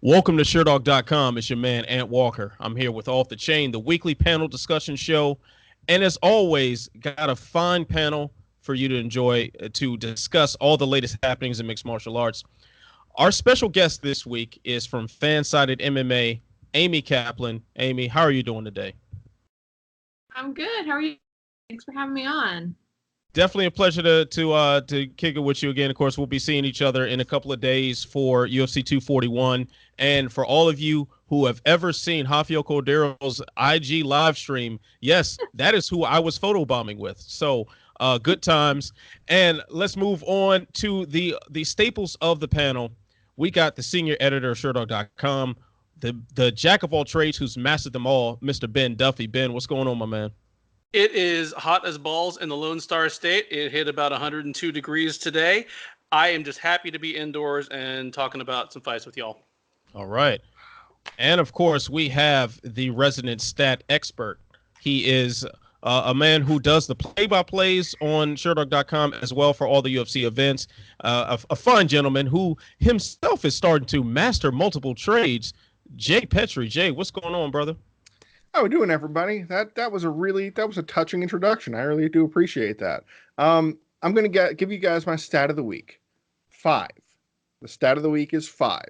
Welcome to Sherdog.com. It's your man, Ant Walker. I'm here with Off the Chain, the weekly panel discussion show. And as always, got a fine panel for you to enjoy to discuss all the latest happenings in mixed martial arts. Our special guest this week is from Fansided MMA, Amy Kaplan. Amy, how are you doing today? I'm good. How are you? Thanks for having me on. Definitely a pleasure to kick it with you again. Of course, we'll be seeing each other in a couple of days for UFC 241. And for all of you who have ever seen Rafael Cordero's IG live stream, yes, that is who I was photobombing with. So good times. And let's move on to the staples of the panel. We got the senior editor of Sherdog.com, the jack of all trades who's mastered them all, Mr. Ben Duffy. Ben, what's going on, my man? It is hot as balls in the Lone Star State. It hit about 102 degrees today. I am just happy to be indoors and talking about some fights with y'all. All right. And, of course, we have the resident stat expert. He is a man who does the play-by-plays on Sherdog.com as well for all the UFC events. A fine gentleman who himself is starting to master multiple trades. Jay Pettry. Jay, what's going on, brother? How we doing, everybody? That was a touching introduction. I really do appreciate that. I'm going to give you guys my stat of the week. 5. The stat of the week is 5.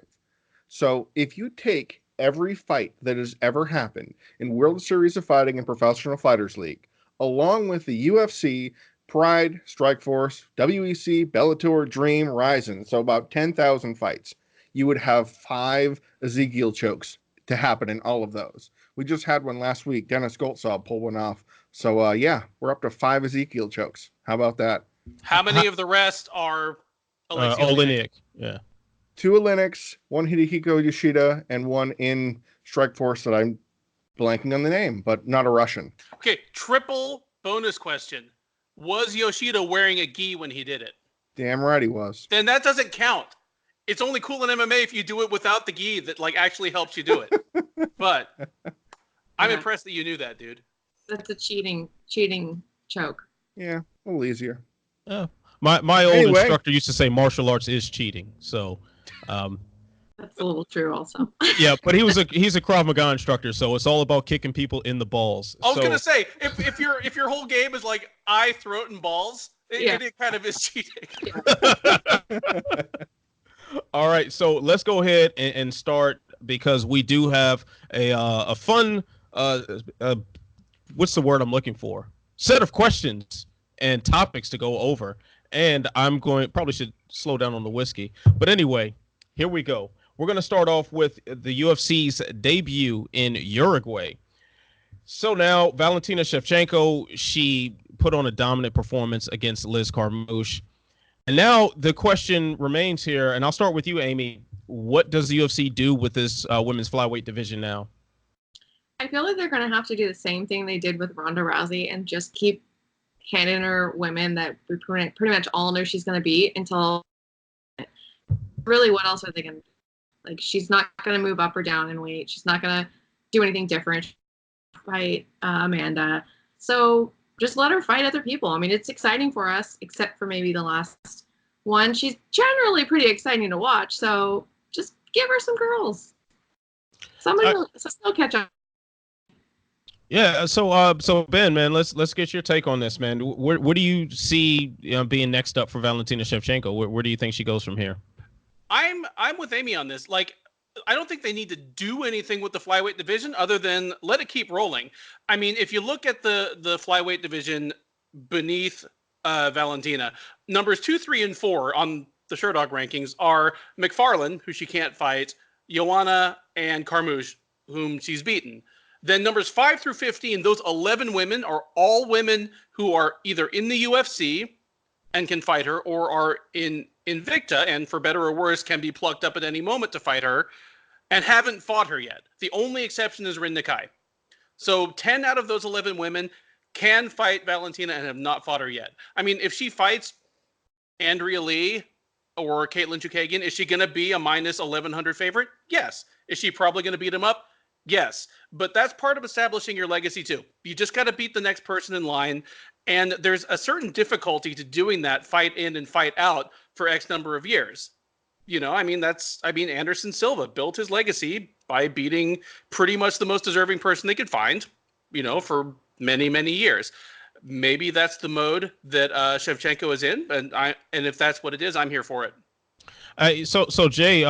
So if you take every fight that has ever happened in World Series of Fighting and Professional Fighters League, along with the UFC, Pride, Strikeforce, WEC, Bellator, Dream, Rizin, so about 10,000 fights, you would have 5 Ezekiel chokes to happen in all of those. We just had one last week. Dennis Goltsaw pulled one off. So, yeah, we're up to 5 Ezekiel chokes. How about that? How many of the rest are Olenek? Yeah. 2 Olenek, 1 Hidehiko Yoshida, and 1 in Strikeforce that I'm blanking on the name, but not a Russian. Okay, triple bonus question. Was Yoshida wearing a gi when he did it? Damn right he was. Then that doesn't count. It's only cool in MMA if you do it without the gi that actually helps you do it. But I'm impressed that you knew that, dude. That's a cheating choke. Yeah, a little easier. My old instructor used to say martial arts is cheating. So that's a little true also. Yeah, but he's a Krav Maga instructor, so it's all about kicking people in the balls. I was gonna say if your whole game is like eye, throat, and balls, it kind of is cheating. Yeah. All right, so let's go ahead and start because we do have a fun what's the word I'm looking for? Set of questions and topics to go over. And probably should slow down on the whiskey. But anyway, here we go. We're going to start off with the UFC's debut in Uruguay. So now Valentina Shevchenko, she put on a dominant performance against Liz Carmouche. And now the question remains here, and I'll start with you, Amy. What does the UFC do with this women's flyweight division now? I feel like they're going to have to do the same thing they did with Ronda Rousey and just keep handing her women that we pretty much all know she's going to beat until really what else are they going to do? Like, she's not going to move up or down in weight. She's not going to do anything different. Fight Amanda. So just let her fight other people. I mean, it's exciting for us, except for maybe the last one. She's generally pretty exciting to watch. So just give her some girls. Somebody will still catch up. Yeah, so Ben, man, let's get your take on this, man. Where do you see being next up for Valentina Shevchenko? Where do you think she goes from here? I'm with Amy on this. Like, I don't think they need to do anything with the flyweight division other than let it keep rolling. I mean, if you look at the flyweight division beneath Valentina, numbers 2, 3, and 4 on the Sherdog rankings are McFarlane, who she can't fight, Joanna, and Carmouche, whom she's beaten. Then numbers 5 through 15, those 11 women are all women who are either in the UFC and can fight her, or are in Invicta and, for better or worse, can be plucked up at any moment to fight her, and haven't fought her yet. The only exception is Rin Nakai. So 10 out of those 11 women can fight Valentina and have not fought her yet. I mean, if she fights Andrea Lee or Caitlin Chukagian, is she going to be a minus 1,100 favorite? Yes. Is she probably going to beat him up? Yes. But that's part of establishing your legacy too. You just got to beat the next person in line. And there's a certain difficulty to doing that fight in and fight out for X number of years. Anderson Silva built his legacy by beating pretty much the most deserving person they could find, for many, many years. Maybe that's the mode that Shevchenko is in, and if that's what it is, I'm here for it. So Jay,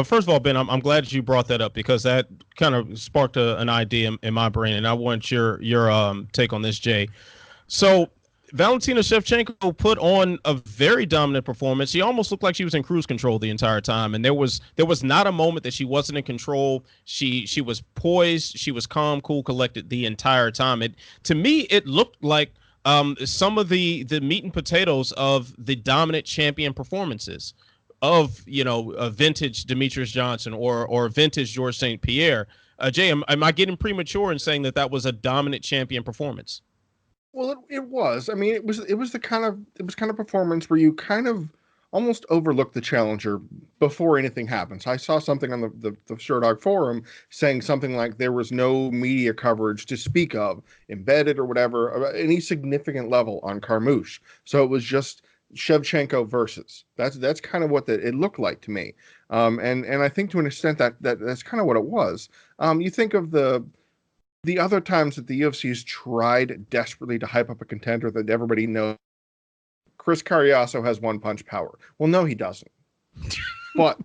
first of all, Ben, I'm glad that you brought that up because that kind of sparked an idea in my brain, and I want your take on this, Jay. So Valentina Shevchenko put on a very dominant performance. She almost looked like she was in cruise control the entire time, and there was not a moment that she wasn't in control. She was poised, she was calm, cool, collected the entire time. To me, it looked like some of the meat and potatoes of the dominant champion performances of a vintage Demetrius Johnson or vintage Georges St. Pierre. Jay, am I getting premature in saying that was a dominant champion performance? Well, it was. I mean, it was the kind of performance where you kind of almost overlook the challenger before anything happens. I saw something on the Sherdog forum saying something like there was no media coverage to speak of, embedded or whatever, any significant level on Carmouche. So it was just Shevchenko versus. That's kind of what it looked like to me. And I think to an extent that's kind of what it was. You think of the other times that the UFC's tried desperately to hype up a contender that everybody knows. Chris Carriasso has one punch power. Well, no, he doesn't. But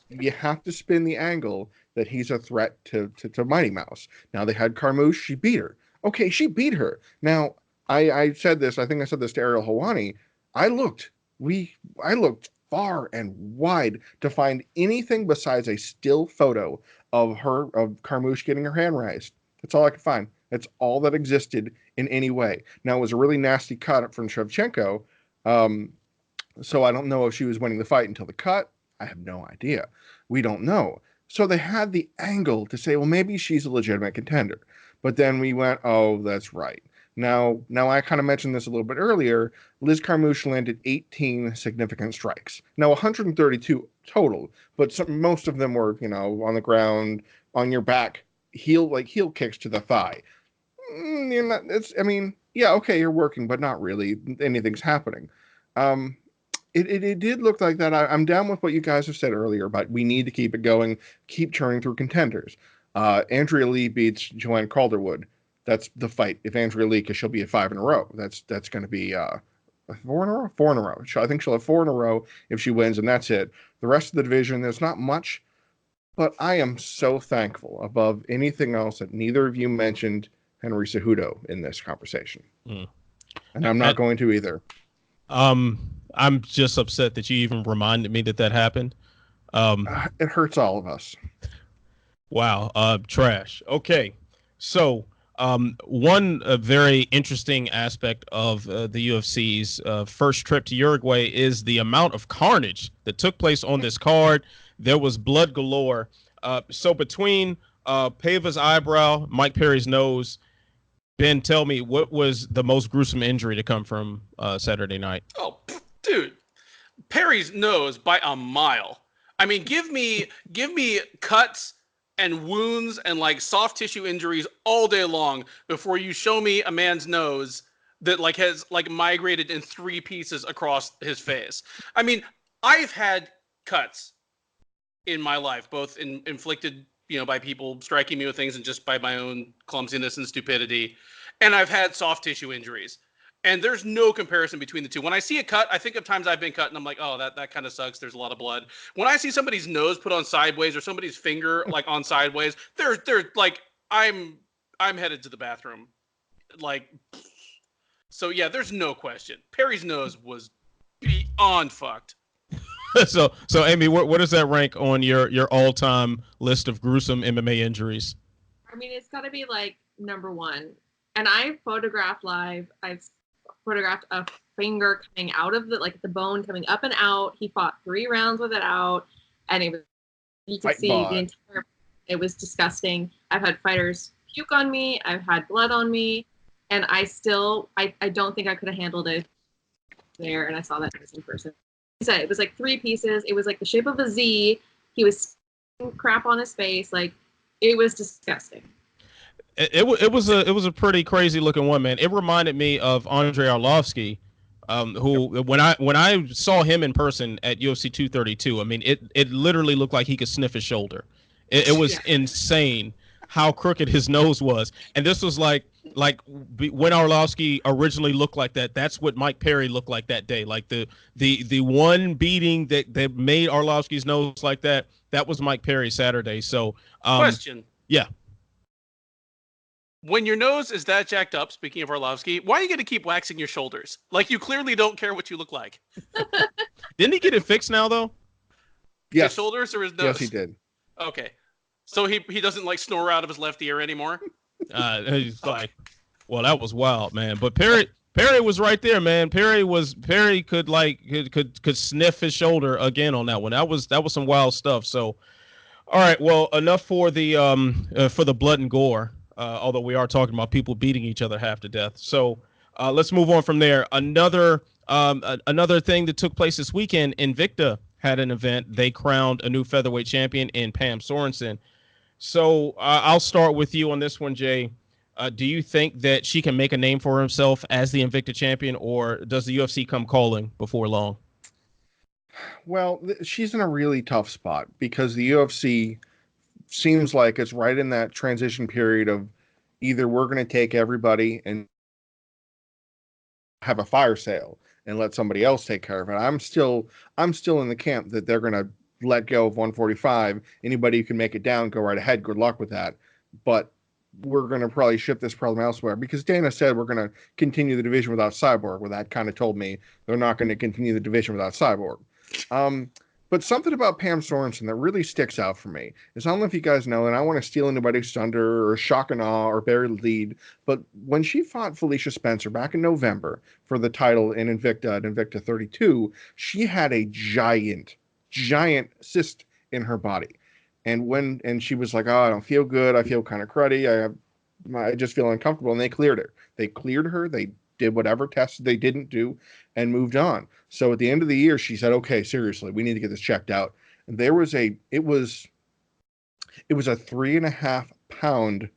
you have to spin the angle that he's a threat to Mighty Mouse. Now they had Carmouche, she beat her. Okay, she beat her. Now I said this, I think I said this to Ariel Helwani. I looked far and wide to find anything besides a still photo of Carmouche getting her hand raised. That's all I could find. That's all that existed in any way. Now, it was a really nasty cut from Shevchenko, so I don't know if she was winning the fight until the cut. I have no idea. We don't know. So they had the angle to say, well, maybe she's a legitimate contender. But then we went, oh, that's right. Now I kind of mentioned this a little bit earlier. Liz Carmouche landed 18 significant strikes. Now 132 total, but most of them were, on the ground, on your back, heel kicks to the thigh. You're not. Yeah, okay, you're working, but not really. Anything's happening. It did look like that. I'm down with what you guys have said earlier, but we need to keep it going, keep churning through contenders. Andrea Lee beats Joanne Calderwood. That's the fight. If Andrea Lee, because she'll be at 5 in a row. That's going to be 4 in a row. 4 in a row. I think she'll have 4 in a row if she wins, and that's it. The rest of the division, there's not much, but I am so thankful above anything else that neither of you mentioned Henry Cejudo in this conversation, and I'm not going to either. I'm just upset that you even reminded me that happened. It hurts all of us. Wow. Trash. Okay. So, one very interesting aspect of the UFC's first trip to Uruguay is the amount of carnage that took place on this card. There was blood galore. So between Paiva's eyebrow, Mike Perry's nose, Ben, tell me, what was the most gruesome injury to come from Saturday night? Oh, dude, Perry's nose by a mile. I mean, give me cuts and wounds and like soft tissue injuries all day long before you show me a man's nose that like has like migrated in 3 pieces across his face. I mean, I've had cuts in my life, both inflicted, by people striking me with things and just by my own clumsiness and stupidity. And I've had soft tissue injuries. And there's no comparison between the two. When I see a cut, I think of times I've been cut and I'm like, oh, that kind of sucks. There's a lot of blood. When I see somebody's nose put on sideways or somebody's finger like on sideways, they're like, I'm headed to the bathroom. Like, so yeah, there's no question. Perry's nose was beyond fucked. So Amy, what does that rank on your all-time list of gruesome MMA injuries? I mean, it's got to be like number 1. And I photographed live. I've photographed a finger coming out of the bone coming up and out. He fought 3 rounds with it out, and you could see the entire. It was disgusting. I've had fighters puke on me. I've had blood on me, and I don't think I could have handled it there. And I saw that in person. He said it was like 3 pieces. It was like the shape of a Z. He was crap on his face. Like, it was disgusting. It was a pretty crazy looking one, man. It reminded me of Andrei Arlovsky who when I saw him in person at UFC 232, I mean, it literally looked like he could sniff his shoulder. It was insane how crooked his nose was, and this was like when Arlovski originally looked like that. That's what Mike Perry looked like that day. Like the one beating that made Arlovski's nose like that. That was Mike Perry Saturday. So question. Yeah. When your nose is that jacked up, speaking of Arlovski, why are you going to keep waxing your shoulders? Like, you clearly don't care what you look like. Didn't he get it fixed now, though? Yes. His shoulders or his nose? Yes, he did. Okay. So he doesn't, like, snore out of his left ear anymore? He's like, well, that was wild, man. But Perry was right there, man. Perry could sniff his shoulder again on that one. That was some wild stuff. So, all right, well, enough for the blood and gore. Although we are talking about people beating each other half to death. So let's move on from there. Another thing that took place this weekend, Invicta had an event. They crowned a new featherweight champion in Pam Sorensen. So I'll start with you on this one, Jay. Do you think that she can make a name for herself as the Invicta champion, or does the UFC come calling before long? Well, she's in a really tough spot because the UFC seems like it's right in that transition period of either we're going to take everybody and have a fire sale and let somebody else take care of it. I'm still in the camp that they're going to let go of 145. Anybody who can make it down, go right ahead. Good luck with that. But we're going to probably ship this problem elsewhere because Dana said we're going to continue the division without Cyborg. Well, that kind of told me they're not going to continue the division without Cyborg. But something about Pam Sorensen that really sticks out for me is, I don't know if you guys know, and I want to steal anybody's thunder or shock and awe or bury the lead, but when she fought Felicia Spencer back in November for the title in Invicta at Invicta 32, she had a giant cyst in her body. And she was like, oh, I don't feel good. I feel kind of cruddy. I just feel uncomfortable. And they cleared her. They did whatever tests they didn't do and moved on. So at the end of the year, she said, okay, seriously, we need to get this checked out. And it was a 3.5 pound.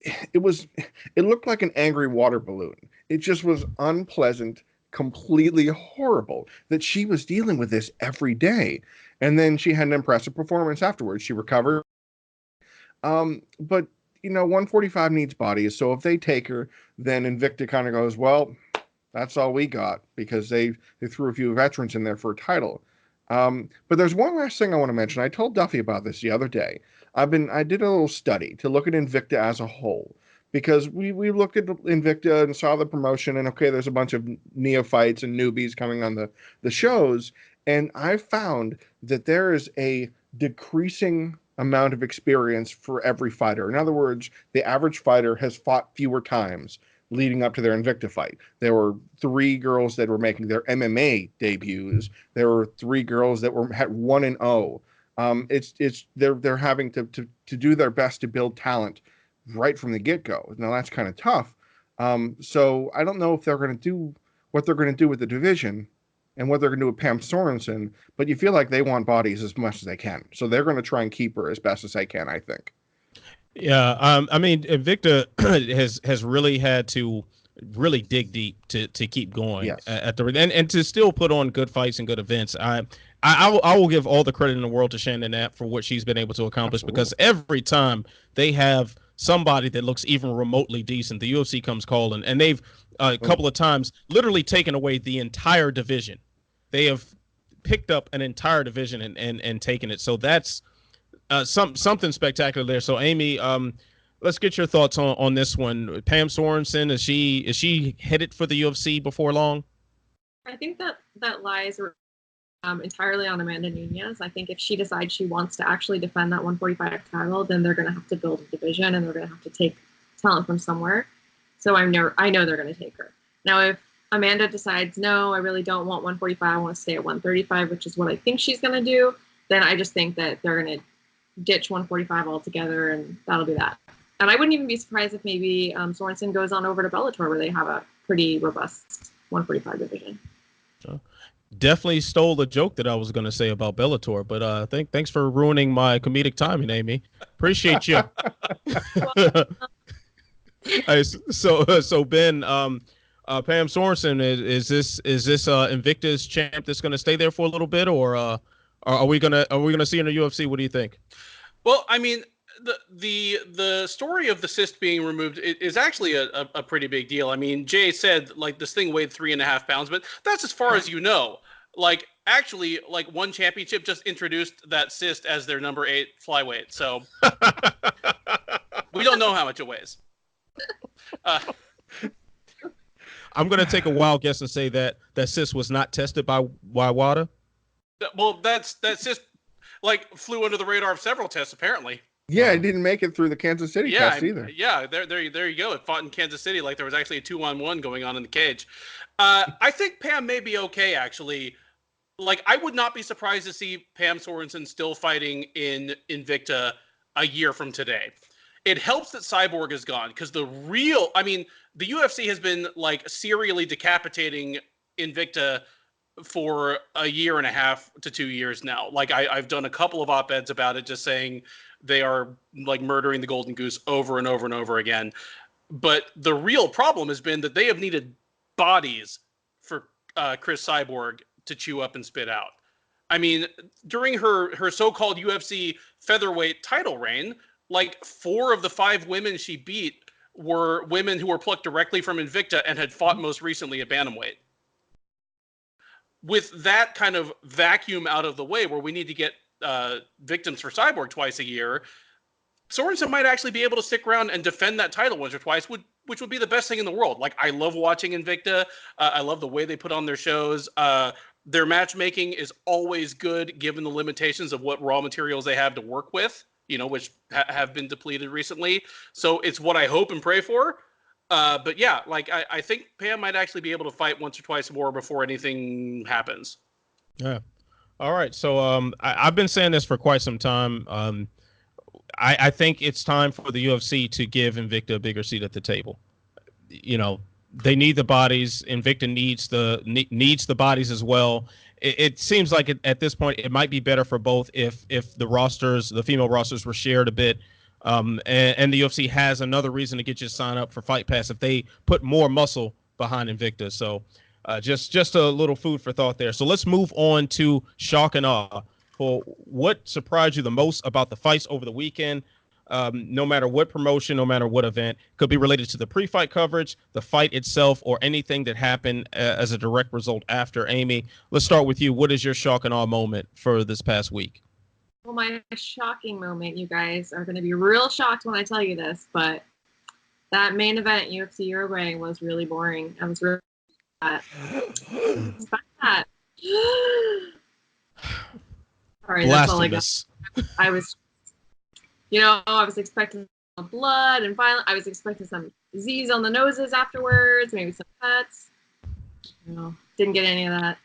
It looked like an angry water balloon. It just was unpleasant, completely horrible that she was dealing with this every day. And then she had an impressive performance afterwards. She recovered. But 145 needs bodies. So if they take her, then Invicta kind of goes, well, that's all we got, because they threw a few veterans in there for a title. But there's one last thing I want to mention. I told Duffy about this the other day. I did a little study to look at Invicta as a whole, because we looked at Invicta and saw the promotion, and okay, there's a bunch of neophytes and newbies coming on the shows. And I found that there is a decreasing amount of experience for every fighter. In other words, the average fighter has fought fewer times leading up to their Invicta fight. There were 3 girls that were making their MMA debuts. There were 3 girls that had 1-0. They're having to do their best to build talent right from the get-go. Now that's kind of tough. So I don't know if they're going to do what they're going to do with the division and what they're going to do with Pam Sorensen, but you feel like they want bodies as much as they can. So they're going to try and keep her as best as they can, I think. Yeah, I mean, Invicta has really had to really dig deep to keep going. Yes. And to still put on good fights and good events. I will give all the credit in the world to Shannon Knapp for what she's been able to accomplish. Absolutely. Because every time they have somebody that looks even remotely decent, the UFC comes calling, and they've a couple of times literally taken away the entire division. They have picked up an entire division and taken it. So that's something spectacular there. So Amy, let's get your thoughts on this one. Pam Sorensen, is she headed for the UFC before long? I think that lies entirely on Amanda Nunes. I think if she decides she wants to actually defend that 145 title, then they're going to have to build a division, and they're going to have to take talent from somewhere. So I know they're going to take her. Now, if Amanda decides, no, I really don't want 145, I want to stay at 135, which is what I think she's going to do, then I just think that they're going to ditch 145 altogether, and that'll be that. And I wouldn't even be surprised if maybe Sorensen goes on over to Bellator, where they have a pretty robust 145 division. Definitely stole the joke that I was going to say about Bellator, but thanks for ruining my comedic timing, Amy. Appreciate you. So Ben, Pam Sorensen, is this Invicta's champ that's going to stay there for a little bit, or are we gonna see her in the UFC? What do you think? Well, I mean, the story of the cyst being removed is actually a pretty big deal. I mean, Jay said like this thing weighed 3.5 pounds, but that's as far as you know. Like actually, like one championship just introduced that cyst as their number 8 flyweight, so we don't know how much it weighs. I'm gonna take a wild guess and say that cyst was not tested by WADA. Well, that cyst like flew under the radar of several tests apparently. Yeah, it didn't make it through the Kansas City test either. Yeah, there you go. It fought in Kansas City like there was actually a 2-on-1 going on in the cage. I think Pam may be okay, actually. Like, I would not be surprised to see Pam Sorensen still fighting in Invicta a year from today. It helps that Cyborg is gone because the UFC has been, like, serially decapitating Invicta for a year and a half to 2 years now. Like, I've done a couple of op-eds about it just saying they are, like, murdering the golden goose over and over and over again. But the real problem has been that they have needed bodies for Chris Cyborg to chew up and spit out. I mean, during her so-called UFC featherweight title reign, like 4 of the 5 women she beat were women who were plucked directly from Invicta and had fought most recently at bantamweight. With that kind of vacuum out of the way where we need to get victims for Cyborg twice a year, Sorensen might actually be able to stick around and defend that title once or twice, which would be the best thing in the world. Like, I love watching Invicta. I love the way they put on their shows. Their matchmaking is always good given the limitations of what raw materials they have to work with, which have been depleted recently. So it's what I hope and pray for. But yeah, like I think Pam might actually be able to fight once or twice more before anything happens. Yeah. All right. So I've been saying this for quite some time. I think it's time for the UFC to give Invicta a bigger seat at the table. They need the bodies. Invicta needs the bodies as well. It seems like at this point it might be better for both if the female rosters were shared a bit, and the UFC has another reason to get you to sign up for Fight Pass if they put more muscle behind Invicta. So just a little food for thought there. So let's move on to shock and awe. For what surprised you the most about the fights over the weekend? No matter what promotion, no matter what event, could be related to the pre-fight coverage, the fight itself, or anything that happened as a direct result after. Amy, let's start with you. What is your shock and awe moment for this past week? Well, my shocking moment, you guys are going to be real shocked when I tell you this, but that main event, UFC Uruguay, was really boring. I was really that. Sorry, that's all I got. I was expecting some blood and violence. I was expecting some disease on the noses afterwards, maybe some cuts. Didn't get any of that.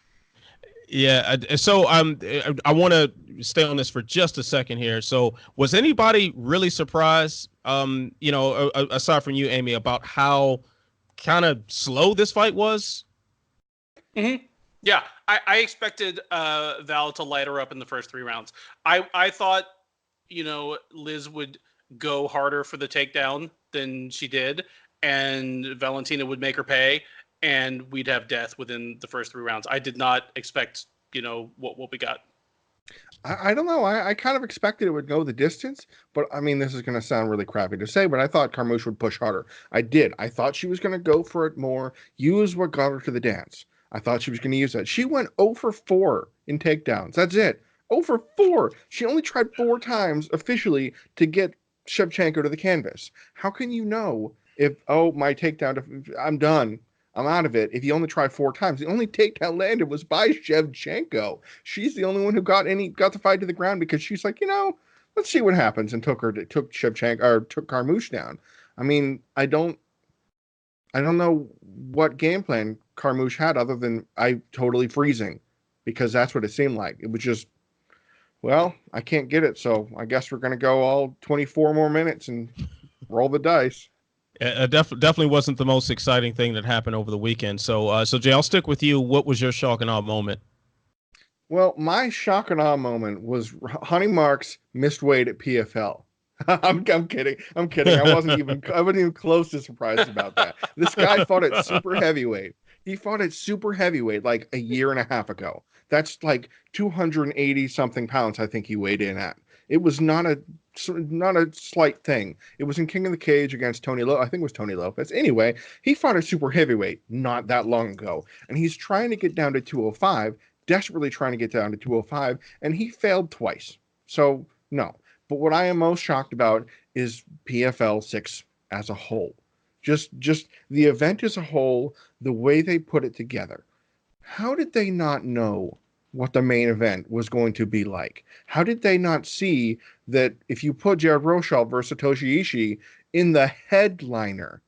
Yeah. So I want to stay on this for just a second here. So was anybody really surprised, aside from you, Amy, about how kind of slow this fight was? Mm-hmm. Yeah, I expected Val to light her up in the first 3 rounds. I thought, Liz would go harder for the takedown than she did, and Valentina would make her pay, and we'd have death within the first 3 rounds. I did not expect, what we got. I don't know. I kind of expected it would go the distance, but I mean, this is going to sound really crappy to say, but I thought Carmouche would push harder. I did. I thought she was going to go for it more, use what got her to the dance. I thought she was going to use that. She went 0 for 4 in takedowns. That's it. 0 for 4. She only tried 4 times officially to get Shevchenko to the canvas. How can you know if, my takedown, I'm done, I'm out of it, if you only try 4 times? The only takedown landed was by Shevchenko. She's the only one who got the fight to the ground because she's like, let's see what happens, and took Shevchenko, or took Carmouche down. I mean, I don't know what game plan Carmouche had other than totally freezing, because that's what it seemed like. It was just, I can't get it, so I guess we're going to go all 24 more minutes and roll the dice. It definitely wasn't the most exciting thing that happened over the weekend. So Jay, I'll stick with you. What was your shock and awe moment? Well, my shock and awe moment was Honey Marks missed weight at PFL. I'm kidding. I'm kidding. I wasn't even close to surprised about that. This guy fought at super heavyweight. He fought at super heavyweight like a year and a half ago. That's like 280 something pounds. I think he weighed in at. It was not a slight thing. It was in King of the Cage against Tony I think it was Tony Lopez. Anyway, he fought at super heavyweight not that long ago, and he's trying to get down to 205, desperately trying to get down to 205, and he failed twice. So no. But what I am most shocked about is PFL 6 as a whole. Just the event as a whole, the way they put it together. How did they not know what the main event was going to be like? How did they not see that if you put Jared Rosholt versus Satoshi Ishii in the headliner,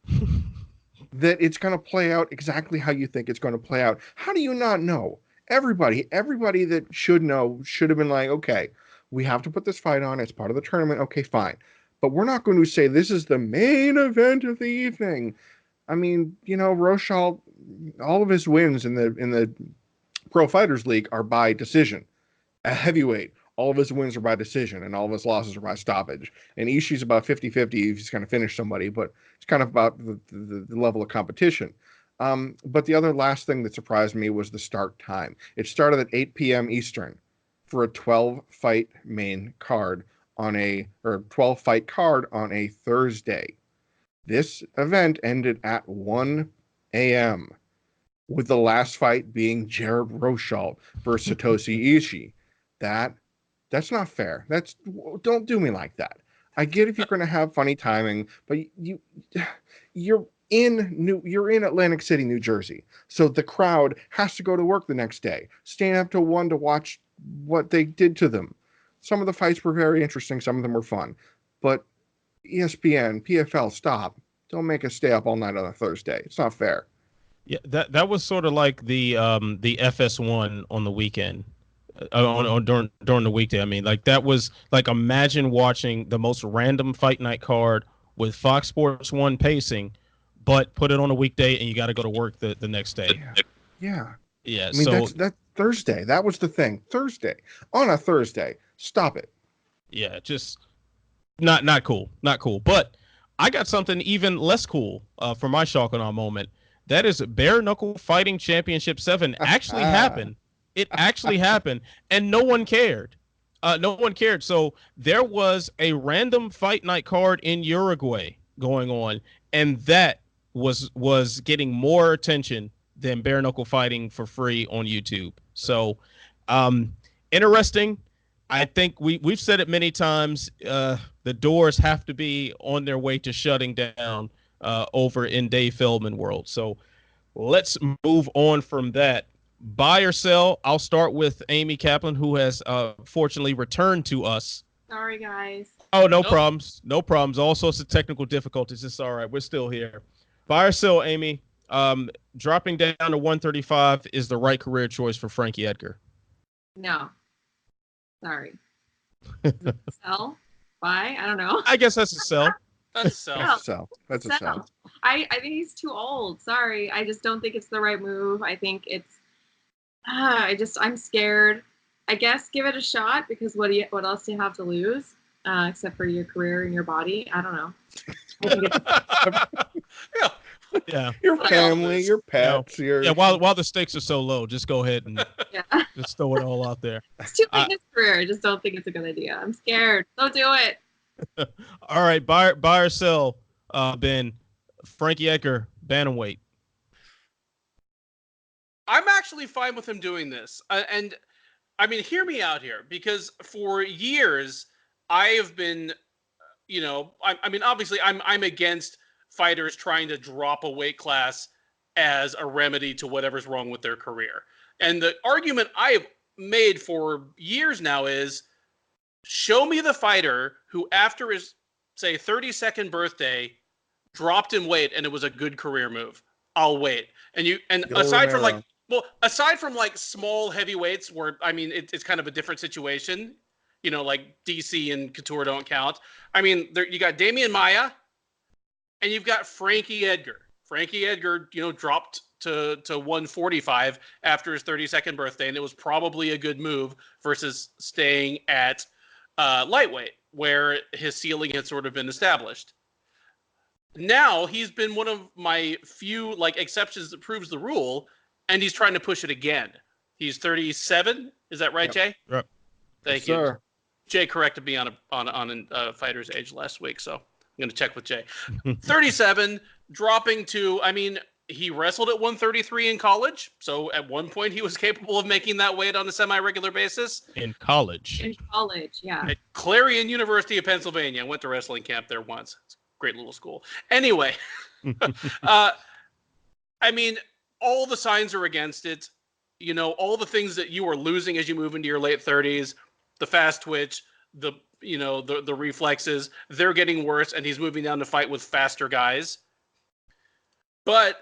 that it's going to play out exactly how you think it's going to play out? How do you not know? Everybody that should know should have been like, okay, we have to put this fight on. It's part of the tournament. Okay, fine. But we're not going to say this is the main event of the evening. I mean, Rosholt, all of his wins in the Pro Fighters League are by decision. At heavyweight, all of his wins are by decision, and all of his losses are by stoppage. And Ishii's about 50-50 if he's going to finish somebody, but it's kind of about the level of competition. But the other last thing that surprised me was the start time. It started at 8 p.m. Eastern for a 12-fight main card on a 12-fight card on a Thursday. This event ended at 1 a.m. with the last fight being Jared Rosholt versus Satoshi Ishii. That's not fair. Don't do me like that. I get if you're going to have funny timing, but you're in Atlantic City, New Jersey. So the crowd has to go to work the next day, staying up till 1 to watch what they did to them. Some of the fights were very interesting. Some of them were fun. But ESPN, PFL, stop. Don't make us stay up all night on a Thursday. It's not fair. Yeah, that was sort of like the FS1 on the weekend, during the weekday. I mean, like that was like, imagine watching the most random fight night card with Fox Sports 1 pacing, but put it on a weekday and you got to go to work the next day. Yeah. Yeah. I mean, so that's Thursday. That was the thing. Thursday. On a Thursday. Stop it. Yeah, just not cool. Not cool. But I got something even less cool for my shock and awe moment. That is Bare Knuckle Fighting Championship 7 actually happened. It actually happened, and no one cared. No one cared. So there was a random fight night card in Uruguay going on, and that was getting more attention than Bare Knuckle Fighting for free on YouTube. So interesting. I think we've said it many times. The doors have to be on their way to shutting down over in Dave Feldman world. So let's move on from that. Buy or sell? I'll start with Amy Kaplan, who has fortunately returned to us. Sorry, guys. Oh, no problems. No problems. All sorts of technical difficulties. It's all right. We're still here. Buy or sell, Amy? Dropping down to 135 is the right career choice for Frankie Edgar. No. Sorry. Sell? Buy? I don't know. I guess that's a sell. That's so. That's a sell. I think he's too old. Sorry. I just don't think it's the right move. I think it's I'm scared. I guess give it a shot, because what else do you have to lose except for your career and your body? I don't know. Yeah. Your family, your pets, while the stakes are so low, just go ahead and just throw it all out there. It's too big his career. I just don't think it's a good idea. I'm scared. Don't do it. All right, buy or sell, Ben. Frankie Edgar, bantamweight. I'm actually fine with him doing this. And I mean, hear me out here, because for years I have been, I mean, obviously I'm against fighters trying to drop a weight class as a remedy to whatever's wrong with their career. And the argument I have made for years now is, show me the fighter who, after his, say, 32nd birthday, dropped in weight and it was a good career move. I'll wait. And aside from like small heavyweights where, I mean, it's kind of a different situation, like DC and Couture don't count. I mean, you got Damian Maia and you've got Frankie Edgar. Frankie Edgar, dropped to 145 after his 32nd birthday, and it was probably a good move versus staying at lightweight. where his ceiling had sort of been established. Now he's been one of my few exceptions that proves the rule, and he's trying to push it again. He's 37. Is that right, Yep. Jay? Yep. Thank Yes, you. sir. Jay corrected me on a fighter's age last week, so I'm going to check with Jay. 37, dropping to, he wrestled at 133 in college, so at one point he was capable of making that weight on a semi-regular basis. In college. In college, yeah. At Clarion University of Pennsylvania. I went to wrestling camp there once. It's a great little school. Anyway, all the signs are against it. All the things that you are losing as you move into your late 30s, the fast twitch, the reflexes, they're getting worse, and he's moving down to fight with faster guys. But,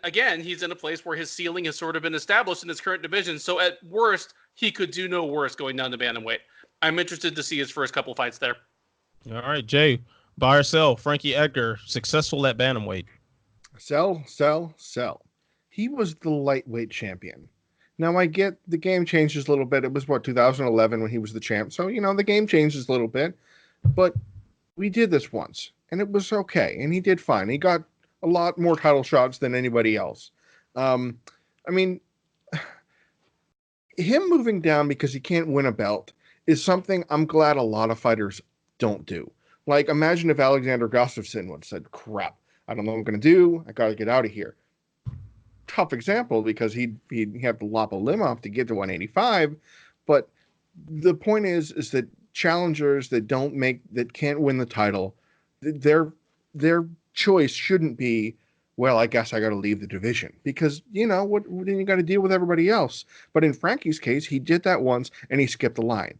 again, he's in a place where his ceiling has sort of been established in his current division. So at worst, he could do no worse going down to bantamweight. I'm interested to see his first couple fights there. All right, Jay, buy or sell? Frankie Edgar, successful at bantamweight. Sell. He was the lightweight champion. Now, I get the game changes a little bit. It was, 2011 when he was the champ. So, the game changes a little bit. But we did this once, and it was okay. And he did fine. He got a lot more title shots than anybody else. Him moving down because he can't win a belt is something I'm glad a lot of fighters don't do. Like, imagine if Alexander Gustafsson would have said, crap, I don't know what I'm going to do. I got to get out of here. Tough example because he'd have to lop a limb off to get to 185. But the point is that challengers that can't win the title, their choice shouldn't be, well, I guess I got to leave the division because, what then you got to deal with everybody else. But in Frankie's case, he did that once and he skipped the line.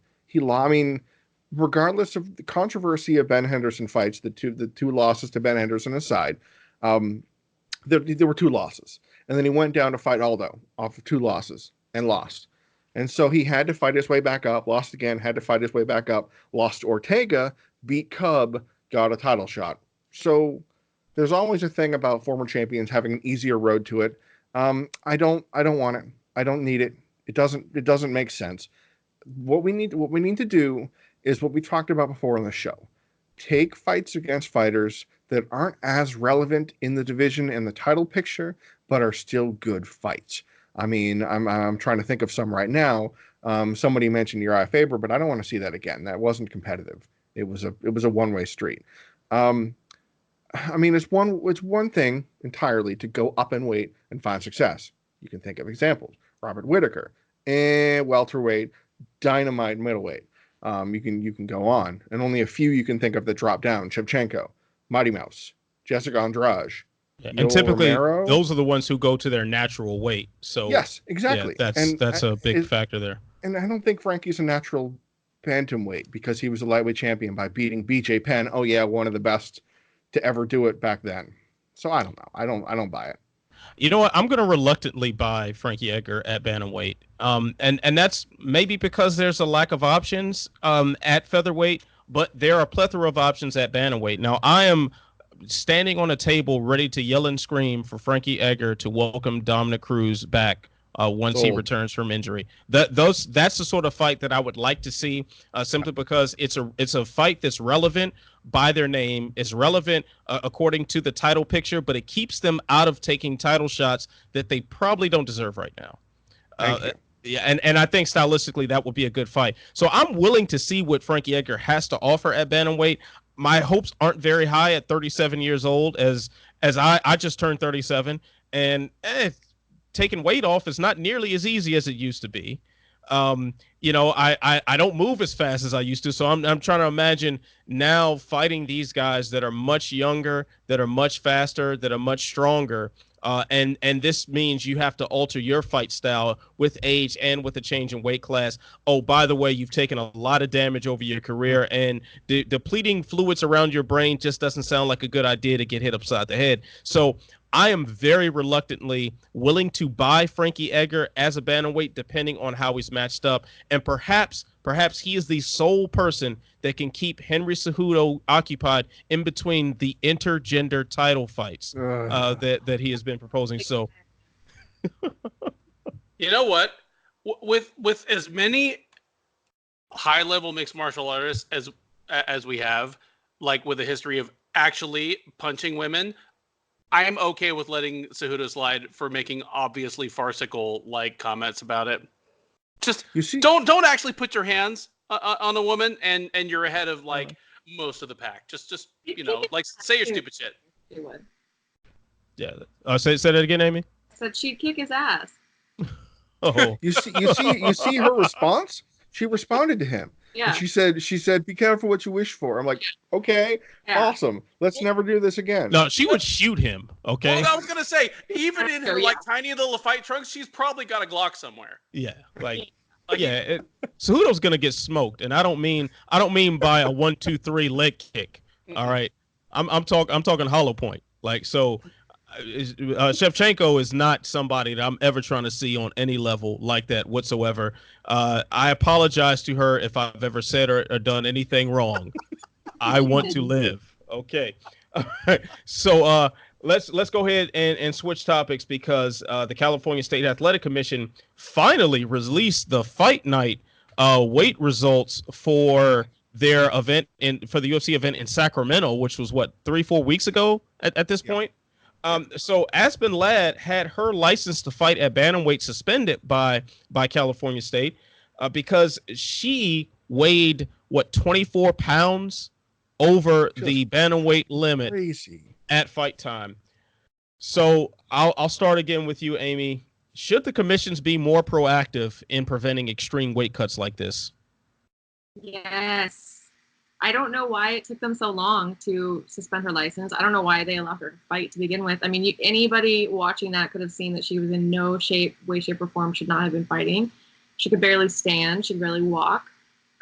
Regardless of the controversy of Ben Henderson fights, the two losses to Ben Henderson aside, there were two losses. And then he went down to fight Aldo off of two losses and lost. And so he had to fight his way back up, lost again, had to fight his way back up, lost to Ortega, beat Cub, got a title shot. So there's always a thing about former champions having an easier road to it. I don't want it. I don't need it. It doesn't make sense. What we need to do is what we talked about before on the show. Take fights against fighters that aren't as relevant in the division and the title picture, but are still good fights. I'm trying to think of some right now. Somebody mentioned Uriah Faber, but I don't want to see that again. That wasn't competitive. It was a one-way street. It's one thing entirely to go up in weight and find success. You can think of examples. Robert Whittaker, welterweight, dynamite middleweight. You can go on, and only a few you can think of that drop down. Shevchenko, Mighty Mouse, Jessica Andrade. Yeah, and typically those are the ones who go to their natural weight. So yes, exactly. Yeah, that's a big factor there. And I don't think Frankie's a natural bantamweight because he was a lightweight champion by beating BJ Penn. Oh yeah, one of the best to ever do it back then. So I don't know. I don't buy it. You know what? I'm going to reluctantly buy Frankie Edgar at bantamweight. And that's maybe because there's a lack of options at featherweight, but there are a plethora of options at bantamweight. Now, I am standing on a table ready to yell and scream for Frankie Edgar to welcome Dominic Cruz back once he returns from injury. That's the sort of fight that I would like to see, simply because it's a fight that's relevant by their name, is relevant according to the title picture, but it keeps them out of taking title shots that they probably don't deserve right now. Yeah, and I think stylistically that would be a good fight. So I'm willing to see what Frankie Edgar has to offer at bantamweight. My hopes aren't very high at 37 years old, as I just turned 37, and taking weight off is not nearly as easy as it used to be. I don't move as fast as I used to, so I'm trying to imagine now fighting these guys that are much younger, that are much faster, that are much stronger. And this means you have to alter your fight style with age and with a change in weight class. Oh, by the way, you've taken a lot of damage over your career, and depleting fluids around your brain just doesn't sound like a good idea to get hit upside the head. So I am very reluctantly willing to buy Frankie Edgar as a bantamweight, depending on how he's matched up. And perhaps he is the sole person that can keep Henry Cejudo occupied in between the intergender title fights that he has been proposing. So, you know what? With as many high-level mixed martial artists as as we have, like with a history of actually punching women, I'm okay with letting Cejudo slide for making obviously farcical like comments about it. Just don't actually put your hands on a woman, and you're ahead of like most of the pack. Just like say your stupid shit. She would. Yeah. Say that again, Amy. Said she'd kick his ass. Oh. You see her response? She responded to him. Yeah. And she said, "Be careful what you wish for." I'm like, okay, awesome. Let's never do this again. No, she would shoot him. Okay. Well, I was gonna say, even in her like tiny little fight trunks, she's probably got a Glock somewhere. Yeah, Cejudo's gonna get smoked, and I don't mean by a 1, 2, 3 leg kick. All right, I'm talking hollow point. Like so. Shevchenko is not somebody that I'm ever trying to see on any level like that whatsoever. I apologize to her if I've ever said or done anything wrong. I want to live. Okay. All right. So let's go ahead and switch topics because the California State Athletic Commission finally released the fight night weight results for their event for the UFC event in Sacramento, which was 3-4 weeks ago at this point. So Aspen Ladd had her license to fight at bantamweight suspended by California State because she weighed 24 pounds over the bantamweight limit at fight time. So I'll start again with you, Amy. Should the commissions be more proactive in preventing extreme weight cuts like this? Yes. I don't know why it took them so long to suspend her license. I don't know why they allowed her to fight to begin with. I mean, anybody watching that could have seen that she was in no way, shape, or form, should not have been fighting. She could barely stand. She could barely walk.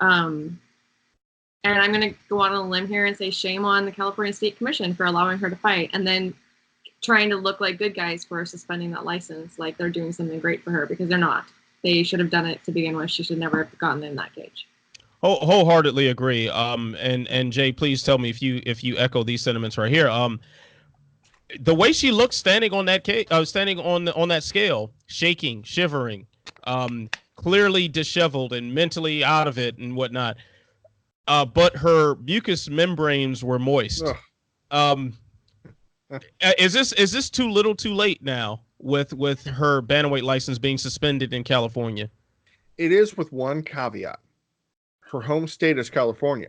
And I'm going to go out on a limb here and say shame on the California State Commission for allowing her to fight and then trying to look like good guys for suspending that license, like they're doing something great for her, because they're not. They should have done it to begin with. She should never have gotten in that cage. Wholeheartedly agree. And Jay, please tell me if you echo these sentiments right here. The way she looked standing on that standing on that scale, shaking, shivering, clearly disheveled and mentally out of it and whatnot. But her mucous membranes were moist. Is this too little, too late now with her bantamweight license being suspended in California? It is, with one caveat. Her home state is California,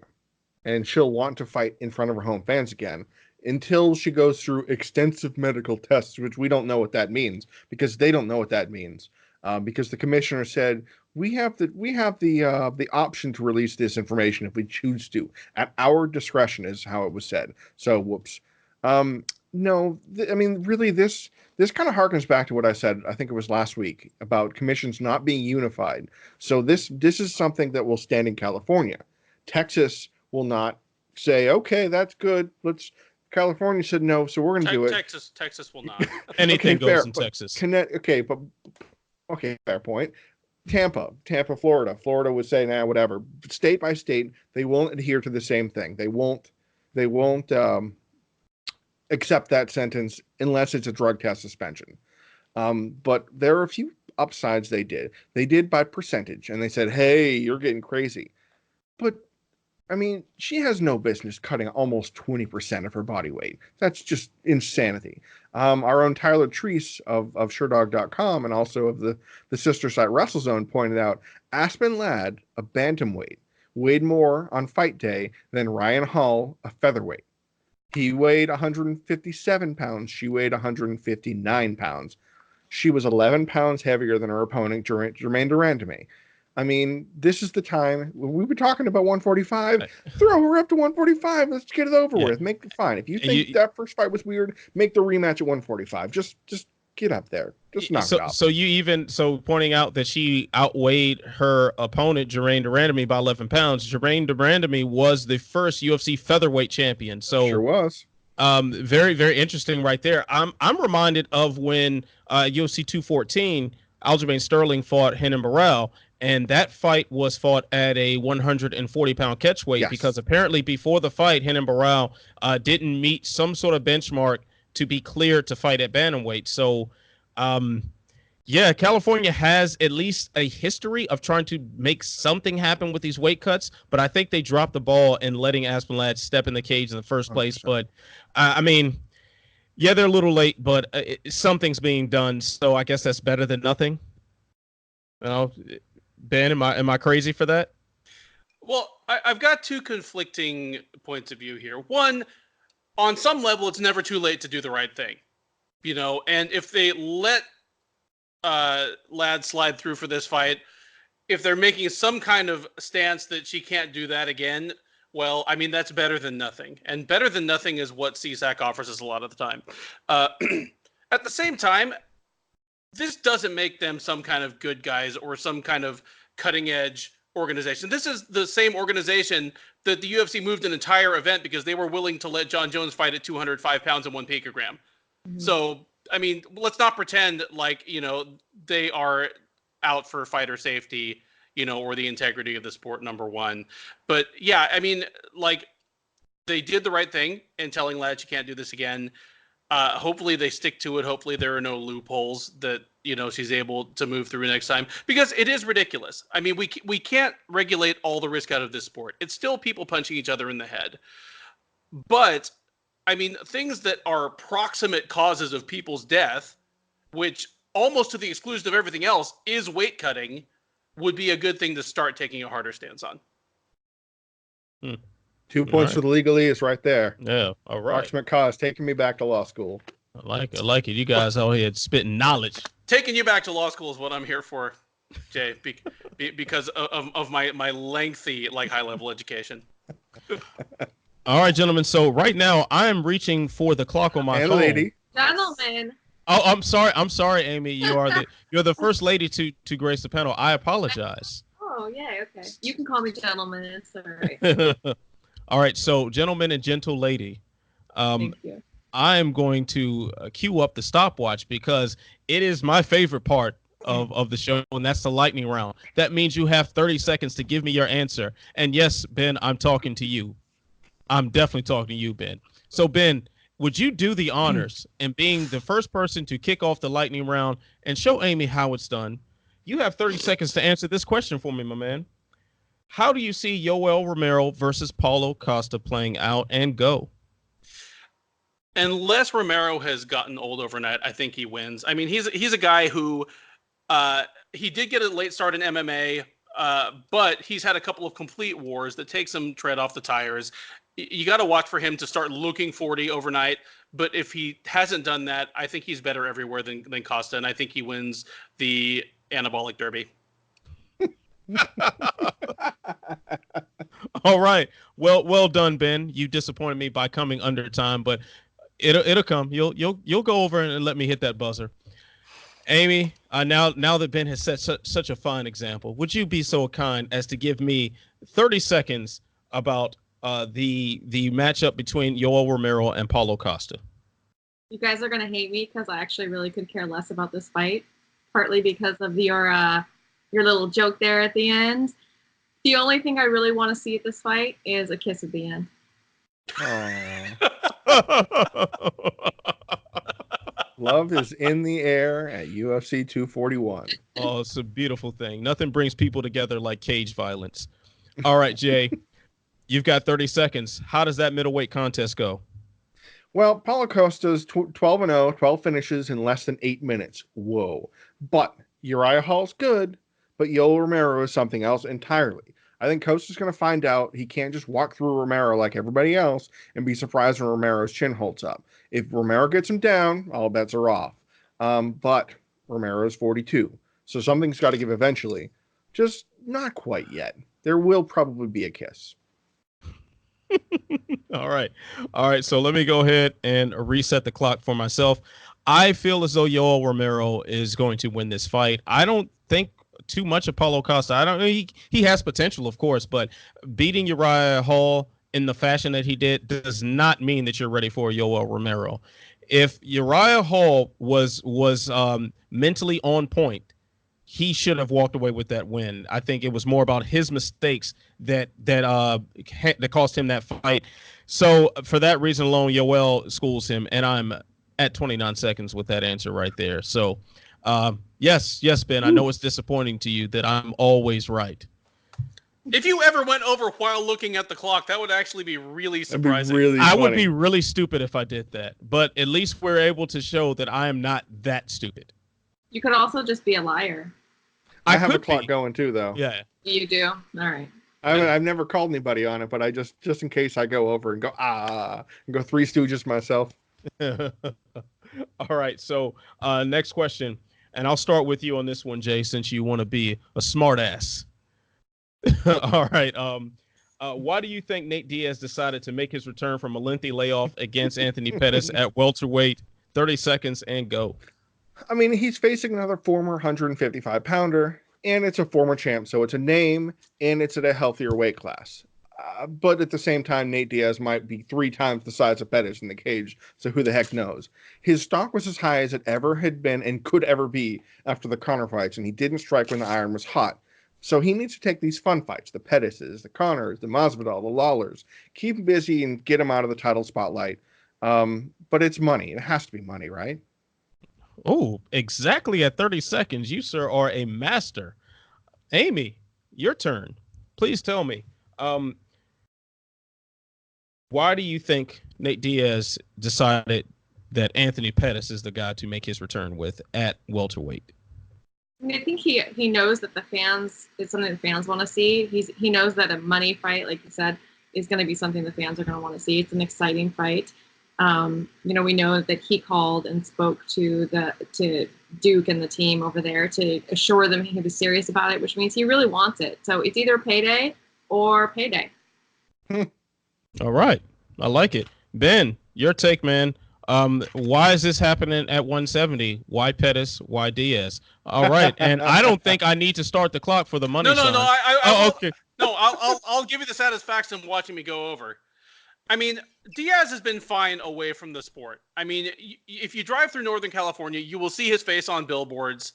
and she'll want to fight in front of her home fans again until she goes through extensive medical tests, which we don't know what that means because they don't know what that means. Because the commissioner said we have the option to release this information if we choose to at our discretion, is how it was said. So whoops. Really, this kind of harkens back to what I said, I think it was last week, about commissions not being unified. So this is something that will stand in California. Texas will not say, okay, that's good. California said no, so we're going to do it. Texas will not. Anything goes in Texas. Okay, fair point. Tampa, Florida. Florida would say, nah, whatever. State by state, they won't adhere to the same thing. They won't accept that sentence unless it's a drug test suspension. But there are a few upsides they did. They did by percentage, and they said, hey, you're getting crazy. But, I mean, she has no business cutting almost 20% of her body weight. That's just insanity. Our own Tyler Treese of Sherdog.com and also of the sister site WrestleZone pointed out Aspen Ladd, a bantamweight, weighed more on fight day than Ryan Hall, a featherweight. He weighed 157 pounds. She weighed 159 pounds. She was 11 pounds heavier than her opponent, Jermaine Durandame. I mean, this is the time. We were talking about 145. Throw her up to 145. Let's get it over with. Make it fine. If you think that first fight was weird, make the rematch at 145. Just get up there. Just knock it off. So pointing out that she outweighed her opponent, Jermaine Durandame, by 11 pounds. Jermaine Durandame was the first UFC featherweight champion. So sure was. Very, very interesting right there. I'm reminded of when UFC 214, Aljamain Sterling fought Renan Barão, and that fight was fought at a 140-pound catchweight because apparently before the fight, Renan Barão didn't meet some sort of benchmark to be cleared to fight at bantamweight. So Yeah, California has at least a history of trying to make something happen with these weight cuts, but I think they dropped the ball in letting Aspen Ladd step in the cage in the first place. 100%. But I mean, yeah, they're a little late, but something's being done, so I guess that's better than nothing. You know, Ben, am I crazy for that? Well, I've got two conflicting points of view here. One, on some level, it's never too late to do the right thing, and if they let Ladd slide through for this fight, if they're making some kind of stance that she can't do that again, well, I mean, that's better than nothing. And better than nothing is what CSAC offers us a lot of the time. At the same time, this doesn't make them some kind of good guys or some kind of cutting edge organization. This is the same organization that the UFC moved an entire event because they were willing to let John Jones fight at 205 pounds and 1 picogram. Mm-hmm. So, I mean, let's not pretend like, they are out for fighter safety, or the integrity of the sport, number one. But yeah, I mean, like, they did the right thing in telling Ladd she can't do this again. Hopefully they stick to it. Hopefully there are no loopholes that, she's able to move through next time, because it is ridiculous. I mean, we can't regulate all the risk out of this sport. It's still people punching each other in the head. But I mean, things that are proximate causes of people's death, which almost to the exclusion of everything else is weight cutting, would be a good thing to start taking a harder stance on. 2 points for the legalese right there. Yeah, all right. Proximate cause, taking me back to law school. I like it. You guys out here spitting knowledge. Taking you back to law school is what I'm here for, Jay, because of my lengthy, high-level education. All right, gentlemen. So right now I am reaching for the clock on my phone. Lady. Gentlemen. Oh, I'm sorry, Amy. You're the first lady to grace the panel. I apologize. Oh, yeah, okay. You can call me gentleman. It's all right. All right, so gentleman and gentle lady. Thank you. I am going to cue up the stopwatch because it is my favorite part of the show, and that's the lightning round. That means you have 30 seconds to give me your answer. And yes, Ben, I'm talking to you. I'm definitely talking to you, Ben. So, Ben, would you do the honors in being the first person to kick off the lightning round and show Amy how it's done? You have 30 seconds to answer this question for me, my man. How do you see Yoel Romero versus Paulo Costa playing out, and go? Unless Romero has gotten old overnight, I think he wins. I mean, he's a guy who he did get a late start in MMA, but he's had a couple of complete wars that take some tread off the tires. You got to watch for him to start looking 40 overnight. But if he hasn't done that, I think he's better everywhere than Costa, and I think he wins the anabolic derby. All right. Well done, Ben. You disappointed me by coming under time, but it'll come. You'll go over and let me hit that buzzer. Amy, now that Ben has set such a fine example, would you be so kind as to give me 30 seconds about the matchup between Yoel Romero and Paulo Costa? You guys are gonna hate me because I actually really could care less about this fight, partly because of your little joke there at the end. The only thing I really want to see at this fight is a kiss at the end. Love is in the air at UFC 241. Oh, it's a beautiful thing. Nothing brings people together like cage violence. All right, Jay, you've got 30 seconds. How does that middleweight contest go? Well, Paulo Costa's 12-0, 12 finishes in less than 8 minutes. Whoa. But Uriah Hall's good, but Yoel Romero is something else entirely. I think Costa's going to find out he can't just walk through Romero like everybody else and be surprised when Romero's chin holds up. If Romero gets him down, all bets are off. But Romero's 42, so something's got to give eventually. Just not quite yet. There will probably be a kiss. All right. So let me go ahead and reset the clock for myself. I feel as though Yoel Romero is going to win this fight. I don't think too much of Paulo Costa. I don't know. He has potential, of course, but beating Uriah Hall in the fashion that he did does not mean that you're ready for Yoel Romero. If Uriah Hall was mentally on point, he should have walked away with that win. I think it was more about his mistakes that cost him that fight. So for that reason alone, Yoel schools him, and I'm at 29 seconds with that answer right there. So Yes, Ben. I know it's disappointing to you that I'm always right. If you ever went over while looking at the clock, that would actually be really surprising. That'd be really I funny. would be really stupid if I did that, but at least we're able to show that I am not that stupid. You could also just be a liar. I have a could clock be. going too, though. Yeah. You do? All right. I've never called anybody on it, but I just in case I go over and go and go Three Stooges myself. All right. So next question, and I'll start with you on this one, Jay, since you want to be a smart ass. All right. Why do you think Nate Diaz decided to make his return from a lengthy layoff against Anthony Pettis at welterweight? 30 seconds and go. I mean, he's facing another former 155-pounder, and it's a former champ, so it's a name, and it's at a healthier weight class. But at the same time, Nate Diaz might be 3 times the size of Pettis in the cage, so who the heck knows? His stock was as high as it ever had been and could ever be after the Conor fights, and he didn't strike when the iron was hot. So he needs to take these fun fights, the Pettises, the Conors, the Masvidal, the Lawlers, keep him busy and get him out of the title spotlight. But it's money. It has to be money, right? Oh, exactly at 30 seconds. You, sir, are a master. Amy, your turn. Please tell me. Why do you think Nate Diaz decided that Anthony Pettis is the guy to make his return with at welterweight? I think he knows that it's something the fans want to see. He knows that a money fight, like you said, is going to be something the fans are going to want to see. It's an exciting fight. We know that he called and spoke to Duke and the team over there to assure them he was serious about it, which means he really wants it. So it's either payday or payday. All right. I like it. Ben, your take, man. Why is this happening at 170? Why Pettis? Why Diaz? All right. And I don't think I need to start the clock for the money. No. Okay. No, I'll give you the satisfaction of watching me go over. I mean, Diaz has been fine away from the sport. I mean, if you drive through Northern California, you will see his face on billboards,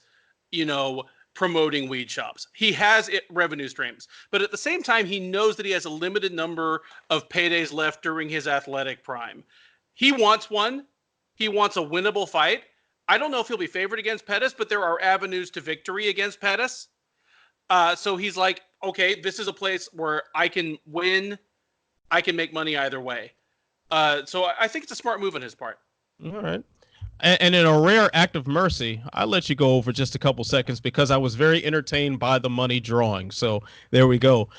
promoting weed shops. He has revenue streams. But at the same time, he knows that he has a limited number of paydays left during his athletic prime. He wants one. He wants a winnable fight. I don't know if he'll be favored against Pettis, but there are avenues to victory against Pettis. So he's like, okay, this is a place where I can win. I can make money either way. So I think it's a smart move on his part. All right. And in a rare act of mercy, I let you go over just a couple seconds because I was very entertained by the money drawing. So there we go.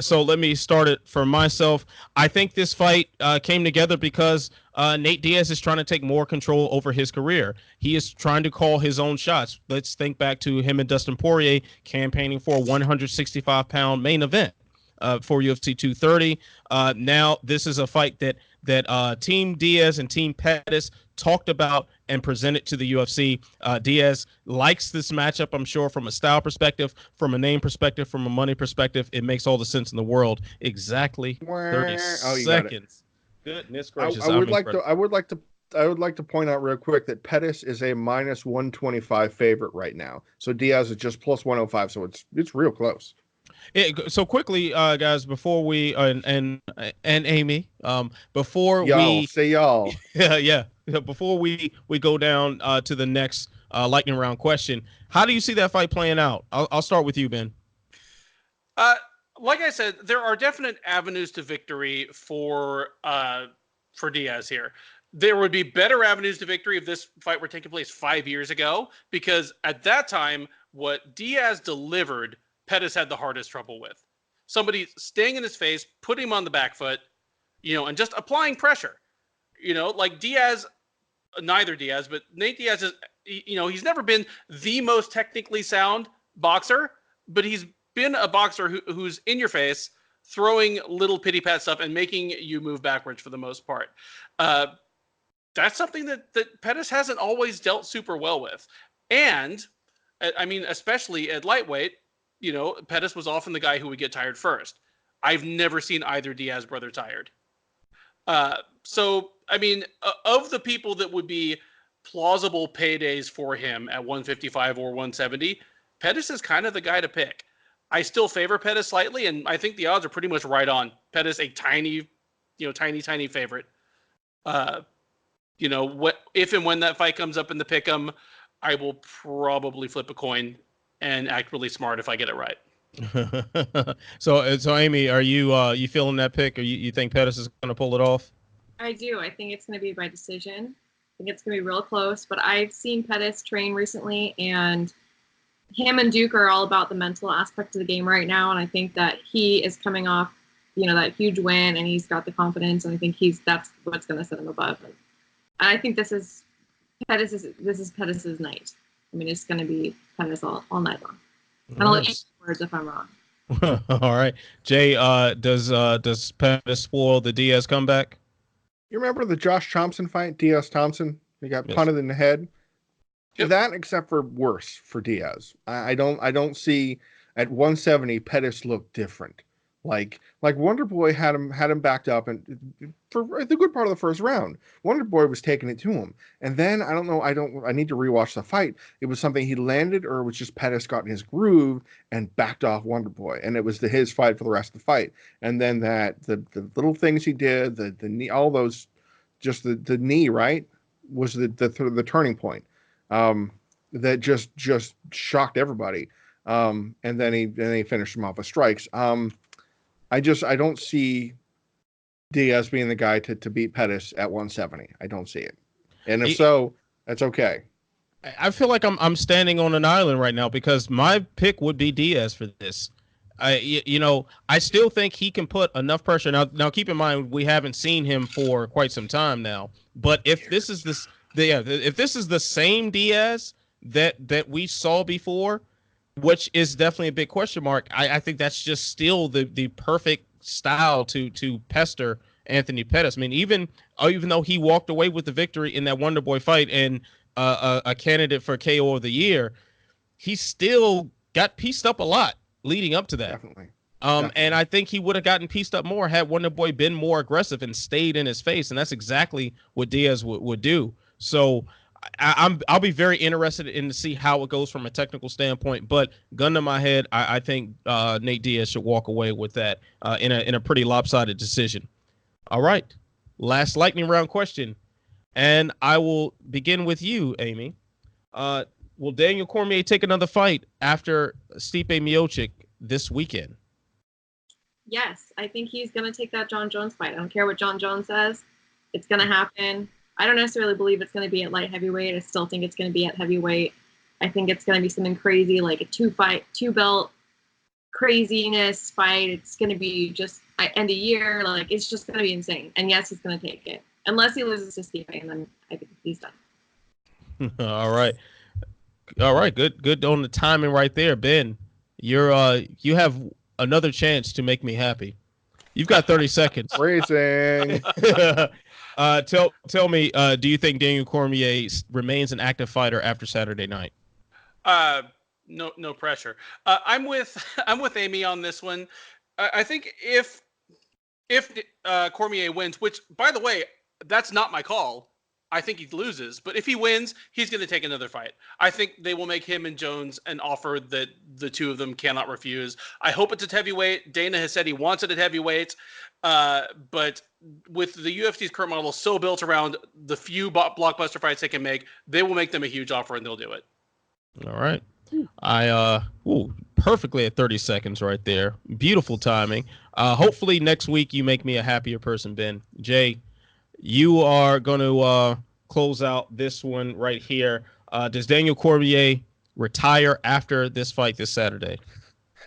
So let me start it for myself. I think this fight came together because Nate Diaz is trying to take more control over his career. He is trying to call his own shots. Let's think back to him and Dustin Poirier campaigning for a 165-pound main event for UFC 230. Now this is a fight that Team Diaz and Team Pettis talked about and presented to the UFC. Diaz likes this matchup, I'm sure, from a style perspective, from a name perspective, from a money perspective. It makes all the sense in the world. Exactly 30 seconds. Goodness gracious. I would like to point out real quick that Pettis is a minus 125 favorite right now. So Diaz is just plus 105. So it's real close. So quickly, guys, before we and Amy, before y'all, before we go down to the next lightning round question, how do you see that fight playing out? I'll start with you, Ben. Like I said, there are definite avenues to victory for Diaz here. There would be better avenues to victory if this fight were taking place 5 years ago, because at that time, what Diaz delivered, Pettis had the hardest trouble with. Somebody staying in his face, putting him on the back foot, and just applying pressure. Like Diaz, neither Diaz, but Nate Diaz is, he's never been the most technically sound boxer, but he's been a boxer who's in your face, throwing little pity pat stuff and making you move backwards for the most part. That's something that Pettis hasn't always dealt super well with. And, I mean, especially at lightweight, Pettis was often the guy who would get tired first. I've never seen either Diaz brother tired. So, I mean, of the people that would be plausible paydays for him at 155 or 170, Pettis is kind of the guy to pick. I still favor Pettis slightly, and I think the odds are pretty much right on. Pettis, a tiny favorite. What if and when that fight comes up in the pick'em, I will probably flip a coin and act really smart if I get it right. So Amy, are you feeling that pick, or you think Pettis is going to pull it off? I do. I think it's going to be by decision. I think it's going to be real close. But I've seen Pettis train recently, and him and Duke are all about the mental aspect of the game right now. And I think that he is coming off, that huge win, and he's got the confidence. And I think that's what's going to set him above. And I think this is Pettis's night. I mean, it's going to be Pettis all night long. And I'll let you words if I'm wrong. All right, Jay. Does Pettis spoil the Diaz comeback? You remember the Josh Thompson fight, Diaz Thompson? He got punted in the head. Yep. That, except for worse for Diaz. I don't see at 170 Pettis looked different. Like Wonder Boy had him backed up, and for the good part of the first round, Wonder Boy was taking it to him. And then I need to rewatch the fight. It was something he landed, or it was just Pettis got in his groove and backed off Wonder Boy, and it was his fight for the rest of the fight. And then the little things he did, the knee, all those, just the knee, right, was the turning point. That just shocked everybody. And then he finished him off with strikes. I don't see Diaz being the guy to beat Pettis at 170. I don't see it. And if so, that's okay. I feel like I'm standing on an island right now, because my pick would be Diaz for this. I still think he can put enough pressure. Now keep in mind, we haven't seen him for quite some time now. But if this is the same Diaz that we saw before, which is definitely a big question mark, I think that's just still the perfect style to pester Anthony Pettis. I mean, even though he walked away with the victory in that Wonder Boy fight and a candidate for KO of the year, he still got pieced up a lot leading up to that. Definitely. And I think he would have gotten pieced up more had Wonder Boy been more aggressive and stayed in his face, and that's exactly what Diaz would do. So I'll be very interested in to see how it goes from a technical standpoint. But gun to my head, I think Nate Diaz should walk away with that in a pretty lopsided decision. All right, last lightning round question, and I will begin with you, Amy. Will Daniel Cormier take another fight after Stipe Miocic this weekend? Yes, I think he's going to take that John Jones fight. I don't care what John Jones says. It's going to happen. I don't necessarily believe it's going to be at light heavyweight. I still think it's going to be at heavyweight. I think it's going to be something crazy, like a two belt craziness fight. It's going to be just end of year. Like, it's just going to be insane. And yes, he's going to take it. Unless he loses to Stipe, and then I think he's done. All right. Good on the timing right there, Ben. You have another chance to make me happy. You've got 30 seconds. Racing. Tell me, do you think Daniel Cormier remains an active fighter after Saturday night? No pressure. I'm with Amy on this one. I think if Cormier wins, which, by the way, that's not my call. I think he loses, but if he wins, he's going to take another fight. I think they will make him and Jones an offer that the two of them cannot refuse. I hope it's at heavyweight. Dana has said he wants it at heavyweight, but with the UFC's current model so built around the few blockbuster fights they can make, they will make them a huge offer and they'll do it. All right. Perfectly at 30 seconds right there. Beautiful timing. Hopefully next week you make me a happier person, Ben. Jay, you are going to close out this one right here. Does Daniel Cormier retire after this fight this Saturday?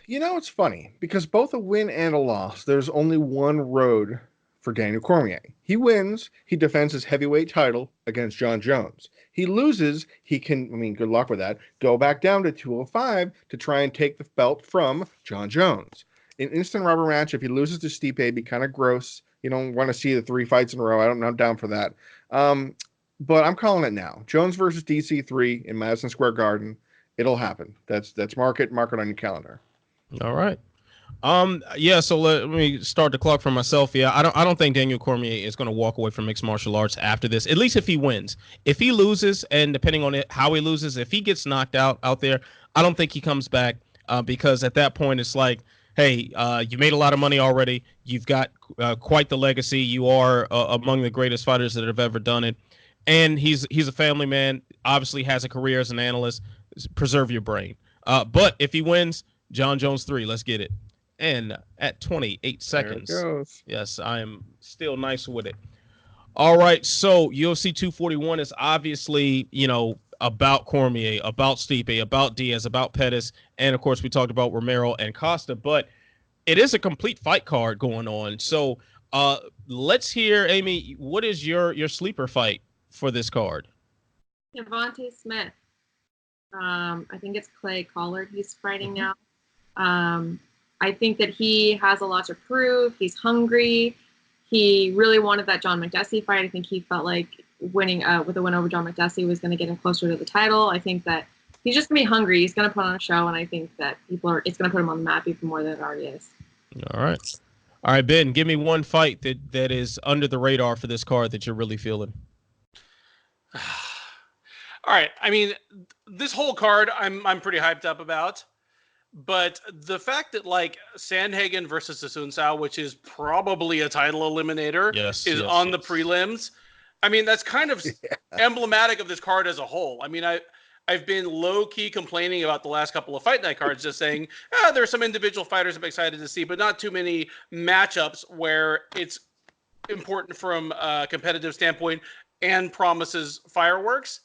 It's funny because both a win and a loss, there's only one road for Daniel Cormier. He wins, he defends his heavyweight title against John Jones. He loses, he can, good luck with that, go back down to 205 to try and take the belt from John Jones. In instant rubber match, if he loses to Stipe, it'd be kind of gross. You don't want to see the 3 fights in a row. I'm down for that. But I'm calling it now. Jones versus DC3 in Madison Square Garden. It'll happen. That's mark it on your calendar. All right. So let me start the clock for myself. Yeah, I don't think Daniel Cormier is going to walk away from mixed martial arts after this, at least if he wins. If he loses, and depending on how he loses, if he gets knocked out there, I don't think he comes back because at that point it's like, hey, you made a lot of money already. You've got quite the legacy. You are among the greatest fighters that have ever done it. and he's a family man. Obviously, has a career as an analyst. Preserve your brain. But if he wins, John Jones 3. Let's get it. And at 28 seconds. There it goes. Yes, I am still nice with it. All right, so UFC 241 is obviously, about Cormier, about Stipe, about Diaz, about Pettis, and of course we talked about Romero and Costa, but it is a complete fight card going on. So let's hear, Amy, what is your sleeper fight for this card? Devontae Smith. I think it's Clay Collard he's fighting now. I think that he has a lot to prove. He's hungry. He really wanted that John McDessie fight. I think he felt like winning with a win over John McDessie was going to get him closer to the title. I think that he's just going to be hungry. He's going to put on a show, and I think that it's going to put him on the map even more than it already is. All right, Ben, give me one fight that is under the radar for this card that you're really feeling. All right. I mean, this whole card I'm pretty hyped up about. But the fact that Sandhagen versus Assunção, which is probably a title eliminator, is on the prelims. I mean, that's kind of emblematic of this card as a whole. I mean, I've been low key complaining about the last couple of fight night cards, just saying there's some individual fighters I'm excited to see, but not too many matchups where it's important from a competitive standpoint and promises fireworks.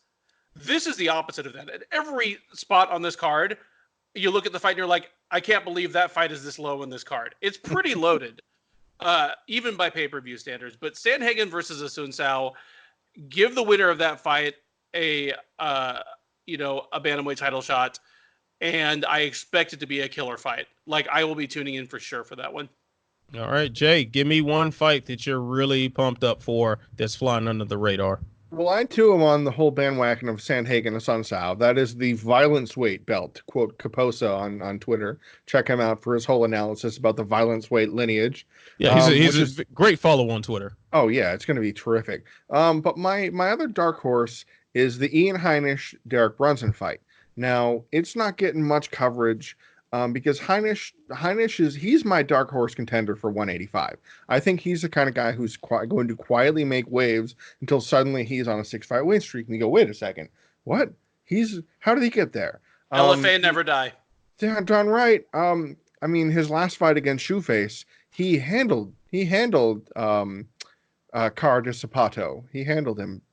This is the opposite of that. At every spot on this card, you look at the fight and you're like, I can't believe that fight is this low in this card. It's pretty loaded, even by pay-per-view standards. But Sandhagen versus Assunção, give the winner of that fight a bantamweight title shot, and I expect it to be a killer fight. I will be tuning in for sure for that one. All right, Jay, give me one fight that you're really pumped up for that's flying under the radar. Well, I too am on the whole bandwagon of Sandhagen and Assunção. That is the violence weight belt, to quote Caposa on Twitter. Check him out for his whole analysis about the violence weight lineage. Yeah, he's a great follow on Twitter. Oh yeah, it's going to be terrific. But my other dark horse is the Ian Heinisch Derek Brunson fight. Now it's not getting much coverage. Because Heinisch he's my dark horse contender for 185. I think he's the kind of guy who's going to quietly make waves until suddenly he's on a 6-fight win streak, and you go, wait a second, what? How did he get there? LFA never die. Yeah, done right. I mean, his last fight against Shoeface, he handled Carlos Zapato. He handled him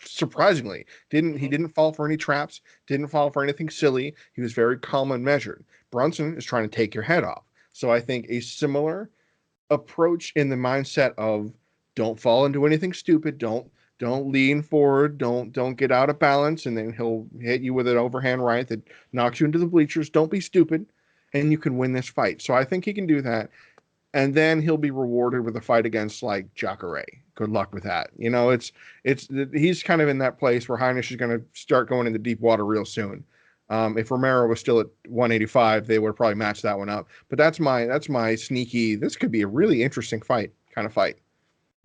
surprisingly. He didn't fall for any traps, didn't fall for anything silly. He was very calm and measured. Brunson is trying to take your head off. So I think a similar approach in the mindset of don't fall into anything stupid, don't lean forward, don't get out of balance, and then he'll hit you with an overhand right that knocks you into the bleachers. Don't be stupid, and you can win this fight. So I think he can do that. And then he'll be rewarded with a fight against Jacare. Good luck with that. He's kind of in that place where Heinisch is going to start going into deep water real soon. If Romero was still at 185, they would probably match that one up. But that's my sneaky. This could be a really interesting fight.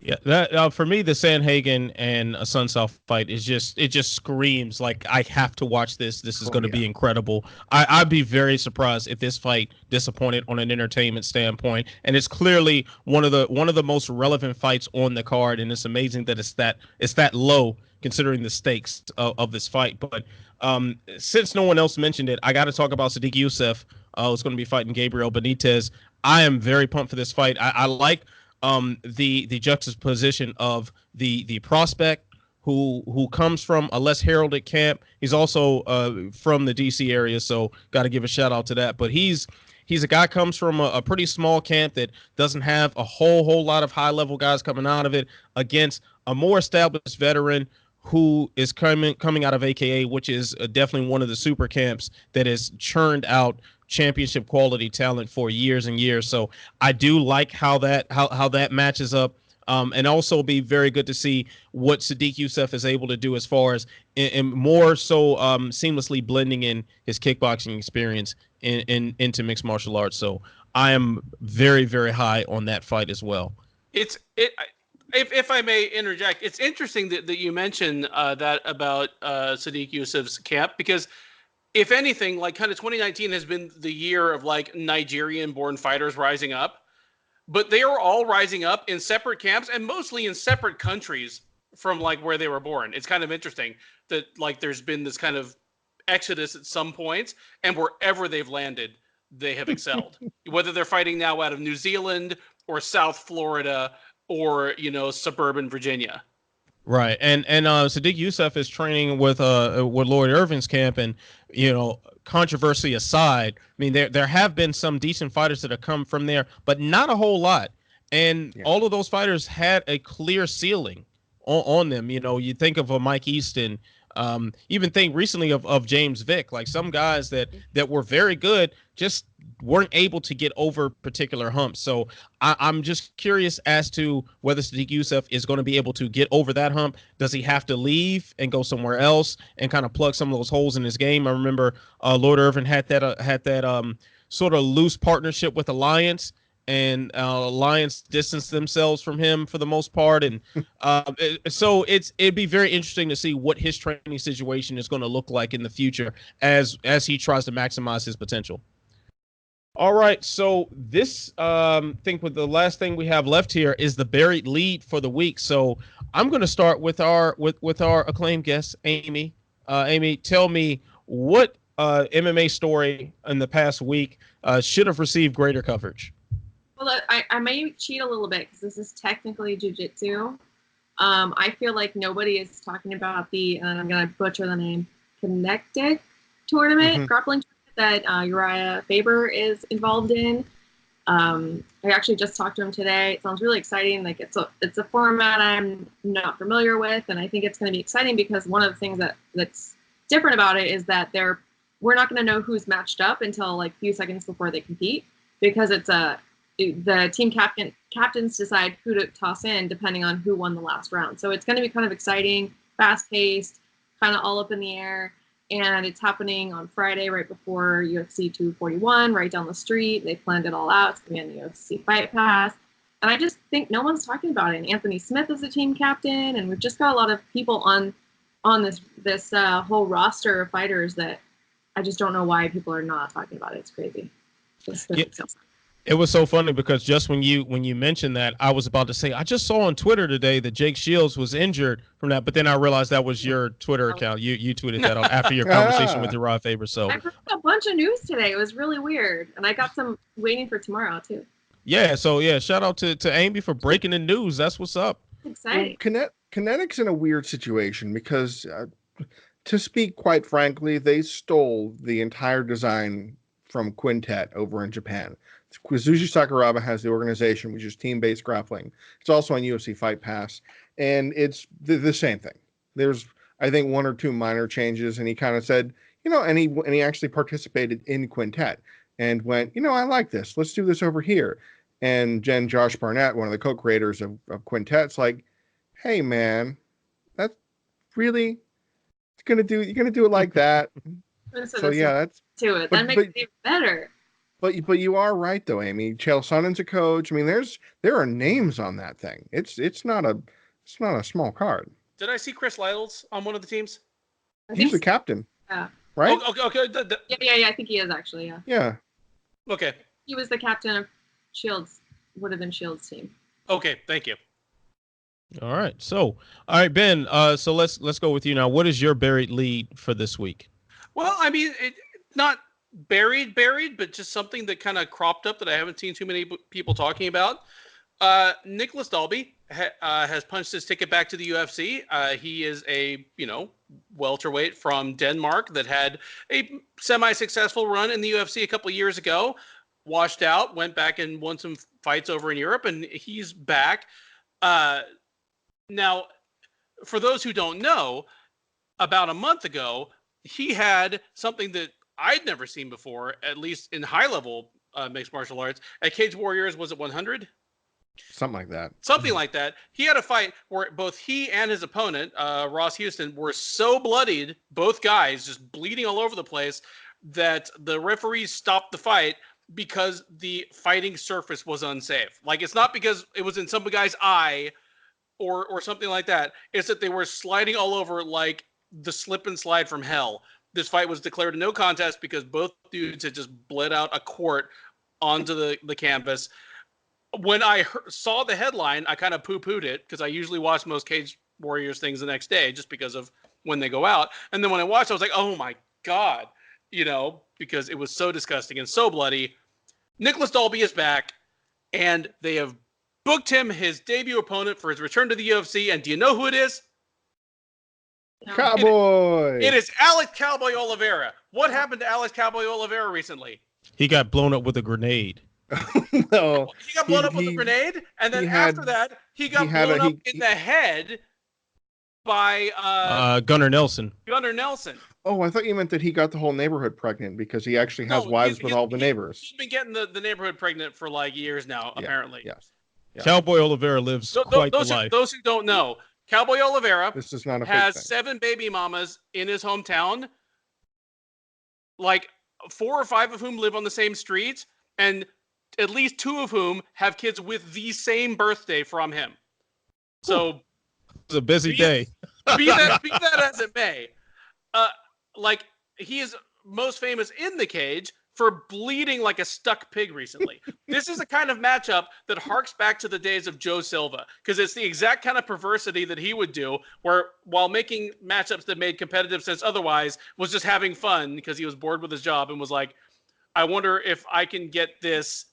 Yeah, that for me, the Sandhagen and Assunção fight is just screams like I have to watch this. This is going to be incredible. I'd be very surprised if this fight disappointed on an entertainment standpoint. And it's clearly one of the most relevant fights on the card. And it's amazing that it's that low considering the stakes of this fight. But since no one else mentioned it, I got to talk about Sadiq Youssef. Who's going to be fighting Gabriel Benitez. I am very pumped for this fight. I like the juxtaposition of the prospect who comes from a less heralded camp. He's also from the DC area, so got to give a shout out to that. But he's a guy comes from a pretty small camp that doesn't have a whole lot of high level guys coming out of it against a more established veteran who is coming out of AKA, which is definitely one of the super camps that has churned out championship quality talent for years and years. So I do like how that matches up. And also be very good to see what Sadiq Youssef is able to do as far as and more so seamlessly blending in his kickboxing experience into mixed martial arts. So I am very, very high on that fight as well. If I may interject, it's interesting that you mentioned that about Sadiq Youssef's camp, because if anything, kind of 2019 has been the year of Nigerian-born fighters rising up, but they are all rising up in separate camps and mostly in separate countries from like where they were born. It's kind of interesting that like there's been this kind of exodus at some points, and wherever they've landed, they have excelled. Whether they're fighting now out of New Zealand or South Florida or, you know, suburban Virginia. Right, and Sadiq Youssef is training with Lloyd Irvin's camp, and you know, controversy aside, I mean there have been some decent fighters that have come from there, but not a whole lot, and all of those fighters had a clear ceiling on them. You know, you think of a Mike Easton, even think recently of James Vick, like some guys that were very good just weren't able to get over particular humps. So I'm just curious as to whether Sadiq Youssef is going to be able to get over that hump. Does he have to leave and go somewhere else and kind of plug some of those holes in his game? I remember Lloyd Irvin had that sort of loose partnership with Alliance, and Alliance distanced themselves from him for the most part. And so it'd be very interesting to see what his training situation is going to look like in the future as he tries to maximize his potential. All right, so this think with the last thing we have left here is the buried lead for the week. So I'm going to start with our acclaimed guest, Amy. Amy, tell me what MMA story in the past week should have received greater coverage. Well, I may cheat a little bit because this is technically jiu-jitsu. I feel like nobody is talking about the, and I'm going to butcher the name, Connected tournament, grappling tournament that Uriah Faber is involved in. I actually just talked to him today. It sounds really exciting. Like it's a format I'm not familiar with, and I think it's going to be exciting because one of the things that's different about it is that we're not going to know who's matched up until like a few seconds before they compete, because the team captains decide who to toss in depending on who won the last round. So it's going to be kind of exciting, fast-paced, kind of all up in the air. And it's happening on Friday right before UFC 241, right down the street. They planned it all out. It's going to be on the UFC Fight Pass. And I just think no one's talking about it. And Anthony Smith is the team captain. And we've just got a lot of people on this whole roster of fighters that I just don't know why people are not talking about it. It's crazy. It was so funny because just when you mentioned that, I was about to say, I just saw on Twitter today that Jake Shields was injured from that, but then I realized that was your Twitter account. You tweeted that out after your conversation with Uriah Faber. So I heard a bunch of news today. It was really weird, and I got some waiting for tomorrow too. Yeah. So yeah, shout out to Amy for breaking the news. That's what's up. Exciting. Well, Kinetic's in a weird situation because, to speak quite frankly, they stole the entire design from Quintet over in Japan. Kazushi Sakuraba has the organization, which is team-based grappling. It's also on UFC Fight Pass, and it's the same thing. There's, I think, one or two minor changes, and he kind of said, you know, and he actually participated in Quintet and went, you know, I like this. Let's do this over here. And Josh Barnett, one of the co-creators of Quintet's like, hey man, that's really you're gonna do it like that. So yeah, that's to it. That makes it even better. But you are right though, Amy. Chael Sonnen's a coach. I mean, there are names on that thing. It's not a small card. Did I see Chris Lytle's on one of the teams? He's the captain. Yeah. Right? Oh, okay. Yeah. I think he is actually. Yeah. Yeah. Okay. He was the captain of Shields. Would have been Shields' team. Okay. Thank you. All right. So, all right, Ben. So let's go with you now. What is your buried lead for this week? Well, I mean, not buried, but just something that kind of cropped up that I haven't seen too many people talking about. Nicholas Dalby has punched his ticket back to the UFC. He is a, welterweight from Denmark that had a semi-successful run in the UFC a couple of years ago, washed out, went back and won some fights over in Europe, and he's back. Now, for those who don't know, about a month ago, he had something that I'd never seen before, at least in high-level mixed martial arts. At Cage Warriors, was it 100? Something like that. Something like that. He had a fight where both he and his opponent, Ross Houston, were so bloodied, both guys just bleeding all over the place, that the referees stopped the fight because the fighting surface was unsafe. Like, it's not because it was in some guy's eye or something like that. It's that they were sliding all over like the slip and slide from hell. This fight was declared a no contest because both dudes had just bled out a quart onto the canvas. When I saw the headline, I kind of poo-pooed it because I usually watch most cage Warriors things the next day just because of when they go out. And then when I watched, I was like, oh my God, because it was so disgusting and so bloody. Nicholas Dalby is back, and they have booked him his debut opponent for his return to the UFC. And do you know who it is? Cowboy. It is Alex Cowboy Oliveira. What happened to Alex Cowboy Oliveira recently? He got blown up with a grenade. No, he got blown up with a grenade, and then after that, he got blown up in the head by Gunnar Nelson. Gunnar Nelson. Oh, I thought you meant that he got the whole neighborhood pregnant because he actually has wives with all the neighbors. He's been getting the neighborhood pregnant for like years now, apparently. Yes. Yeah. Cowboy Oliveira lives quite the life. Those who don't know, Cowboy Oliveira this is not a has 7 baby mamas in his hometown, like 4 or 5 of whom live on the same street, and at least 2 of whom have kids with the same birthday from him. So it's a busy day. Be that as it may, he is most famous in the cage for bleeding like a stuck pig recently. This is the kind of matchup that harks back to the days of Joe Silva, because it's the exact kind of perversity that he would do, where while making matchups that made competitive sense otherwise, was just having fun because he was bored with his job and was like, I wonder if I can get this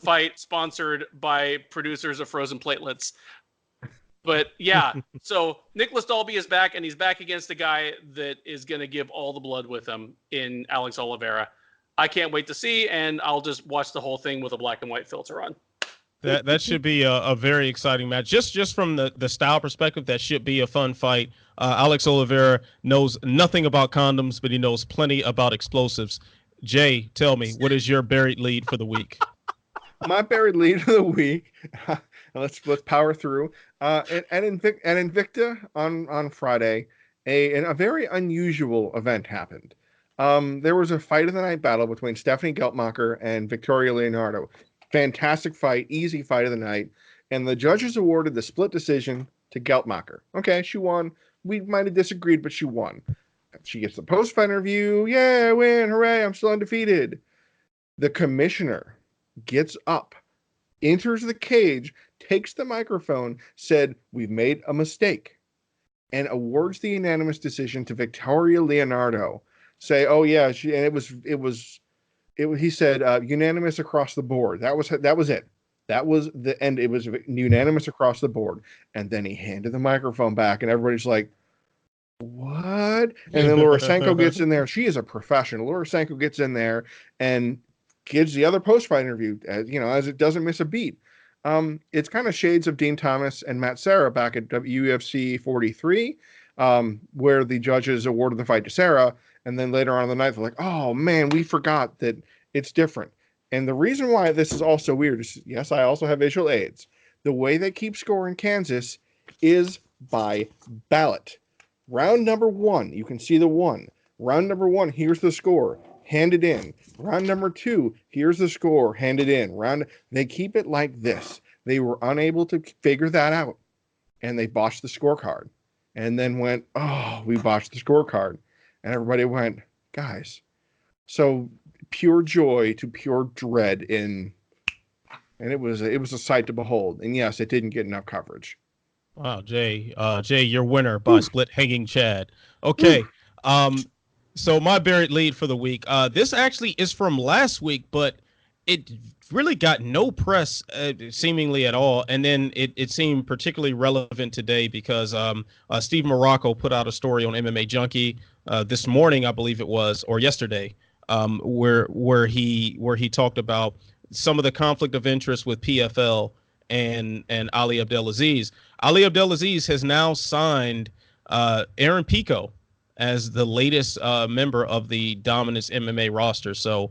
fight sponsored by producers of Frozen Platelets. But yeah, so Nicholas Dalby is back, and he's back against a guy that is going to give all the blood with him in Alex Oliveira. I can't wait to see, and I'll just watch the whole thing with a black and white filter on. That should be a very exciting match. Just from the style perspective, that should be a fun fight. Alex Oliveira knows nothing about condoms, but he knows plenty about explosives. Jay, tell me, what is your buried lead for the week? My buried lead of the week. Let's power through. At Invicta on Friday, a very unusual event happened. There was a fight of the night battle between Stephanie Geltmacher and Victoria Leonardo. Fantastic fight, easy fight of the night. And the judges awarded the split decision to Geltmacher. Okay, she won. We might have disagreed, but she won. She gets the post-fight interview. Yeah, I win. Hooray, I'm still undefeated. The commissioner gets up, enters the cage, takes the microphone, said, "We've made a mistake," and awards the unanimous decision to Victoria Leonardo. Say, oh yeah, he said unanimous across the board. That was it. That was the end. It was unanimous across the board. And then he handed the microphone back, and everybody's like, what? And then Laura Sanko gets in there. She is a professional. Laura Sanko gets in there and gives the other post-fight interview, as it doesn't miss a beat. It's kind of shades of Dean Thomas and Matt Serra back at UFC 43, where the judges awarded the fight to Serra. And then later on in the night, they're like, oh, man, we forgot that it's different. And the reason why this is also weird is, yes, I also have visual aids. The way they keep score in Kansas is by ballot. Round number 1, you can see the 1. Round number 1, here's the score, handed in. Round number 2, here's the score, handed in. They keep it like this. They were unable to figure that out. And they botched the scorecard. And then went, oh, we botched the scorecard. And everybody went, guys. So pure joy to pure dread and it was a sight to behold. And yes, it didn't get enough coverage. Wow, Jay, your winner by split hanging Chad. Okay. So my buried lead for the week. This actually is from last week, but it really got no press seemingly at all. And then it seemed particularly relevant today because Steve Morocco put out a story on MMA Junkie this morning, I believe it was, or yesterday, where he talked about some of the conflict of interest with PFL and Ali Abdelaziz. Ali Abdelaziz has now signed Aaron Pico as the latest member of the Dominance MMA roster. So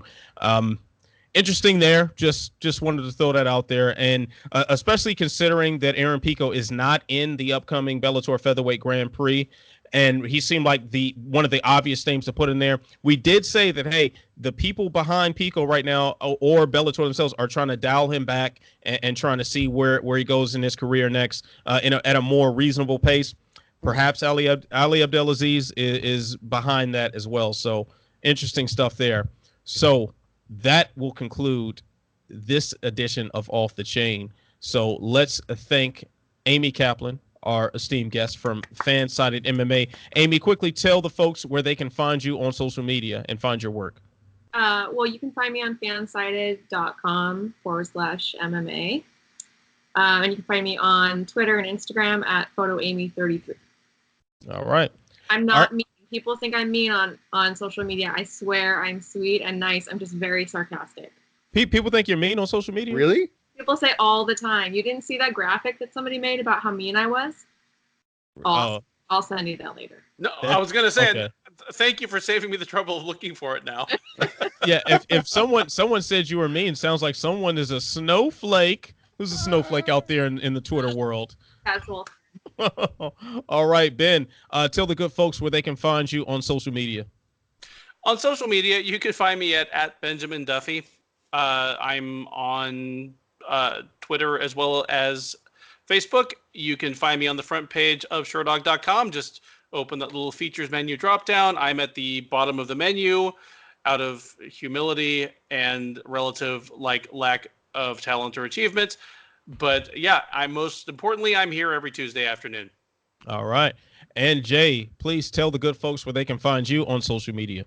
interesting there. Just wanted to throw that out there. And especially considering that Aaron Pico is not in the upcoming Bellator Featherweight Grand Prix. And he seemed like one of the obvious things to put in there. We did say that, hey, the people behind Pico right now or Bellator themselves are trying to dial him back and trying to see where he goes in his career next at a more reasonable pace. Perhaps Ali Abdelaziz is behind that as well. So interesting stuff there. So that will conclude this edition of Off the Chain. So let's thank Amy Kaplan, our esteemed guest from Fansided MMA. Amy, quickly tell the folks where they can find you on social media and find your work. Well, you can find me on fansided.com/MMA. And you can find me on Twitter and Instagram at photoamy33. All right. I'm not mean. People think I'm mean on social media. I swear I'm sweet and nice. I'm just very sarcastic. People think you're mean on social media? Really? People say all the time. You didn't see that graphic that somebody made about how mean I was? I'll send you that later. No, I was gonna say, okay. Thank you for saving me the trouble of looking for it now. Yeah, if someone said you were mean, sounds like someone is a snowflake. Who's a snowflake out there in the Twitter world? Casual. All right, Ben, tell the good folks where they can find you on social media. On social media, you can find me at Benjamin Duffy. I'm on Twitter as well as Facebook. You can find me on the front page of Sherdog.com. Just open that little features menu drop down. I'm at the bottom of the menu out of humility and relative lack of talent or achievement. But yeah, I'm here every Tuesday afternoon. All right. And Jay, please tell the good folks where they can find you on social media.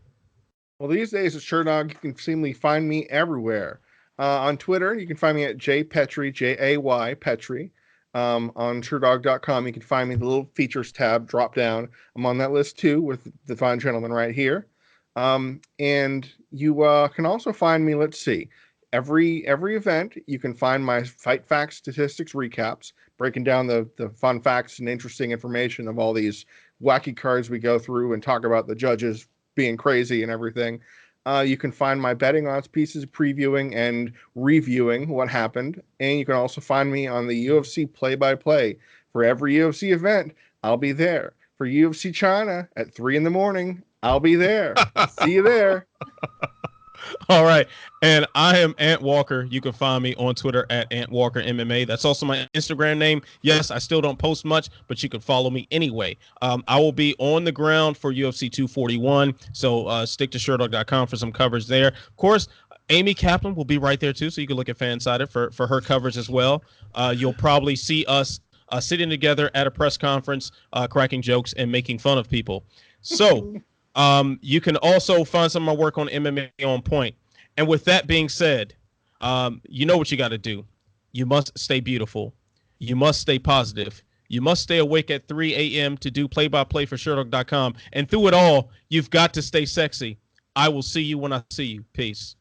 Well, these days at Sherdog, you can seemingly find me everywhere. On Twitter, you can find me at Jay Pettry, Jay Pettry. On Sherdog.com, you can find me the little features tab, drop down. I'm on that list too with the fine gentleman right here. And you can also find me, let's see, every event, you can find my Fight Facts statistics recaps, breaking down the fun facts and interesting information of all these wacky cards we go through and talk about the judges being crazy and everything. You can find my betting odds pieces, previewing and reviewing what happened. And you can also find me on the UFC play-by-play. For every UFC event, I'll be there. For UFC China at 3 a.m, I'll be there. See you there. All right. And I am Ant Walker. You can find me on Twitter at Ant Walker MMA. That's also my Instagram name. Yes, I still don't post much, but you can follow me anyway. I will be on the ground for UFC 241. So stick to Sherdog.com for some coverage there. Of course, Amy Kaplan will be right there too. So you can look at Fansided for her coverage as well. You'll probably see us sitting together at a press conference, cracking jokes and making fun of people. So you can also find some of my work on MMA On Point. And with that being said, you know what you got to do. You must stay beautiful. You must stay positive. You must stay awake at 3 a.m. to do play-by-play for Sherdog.com. And through it all, you've got to stay sexy. I will see you when I see you. Peace.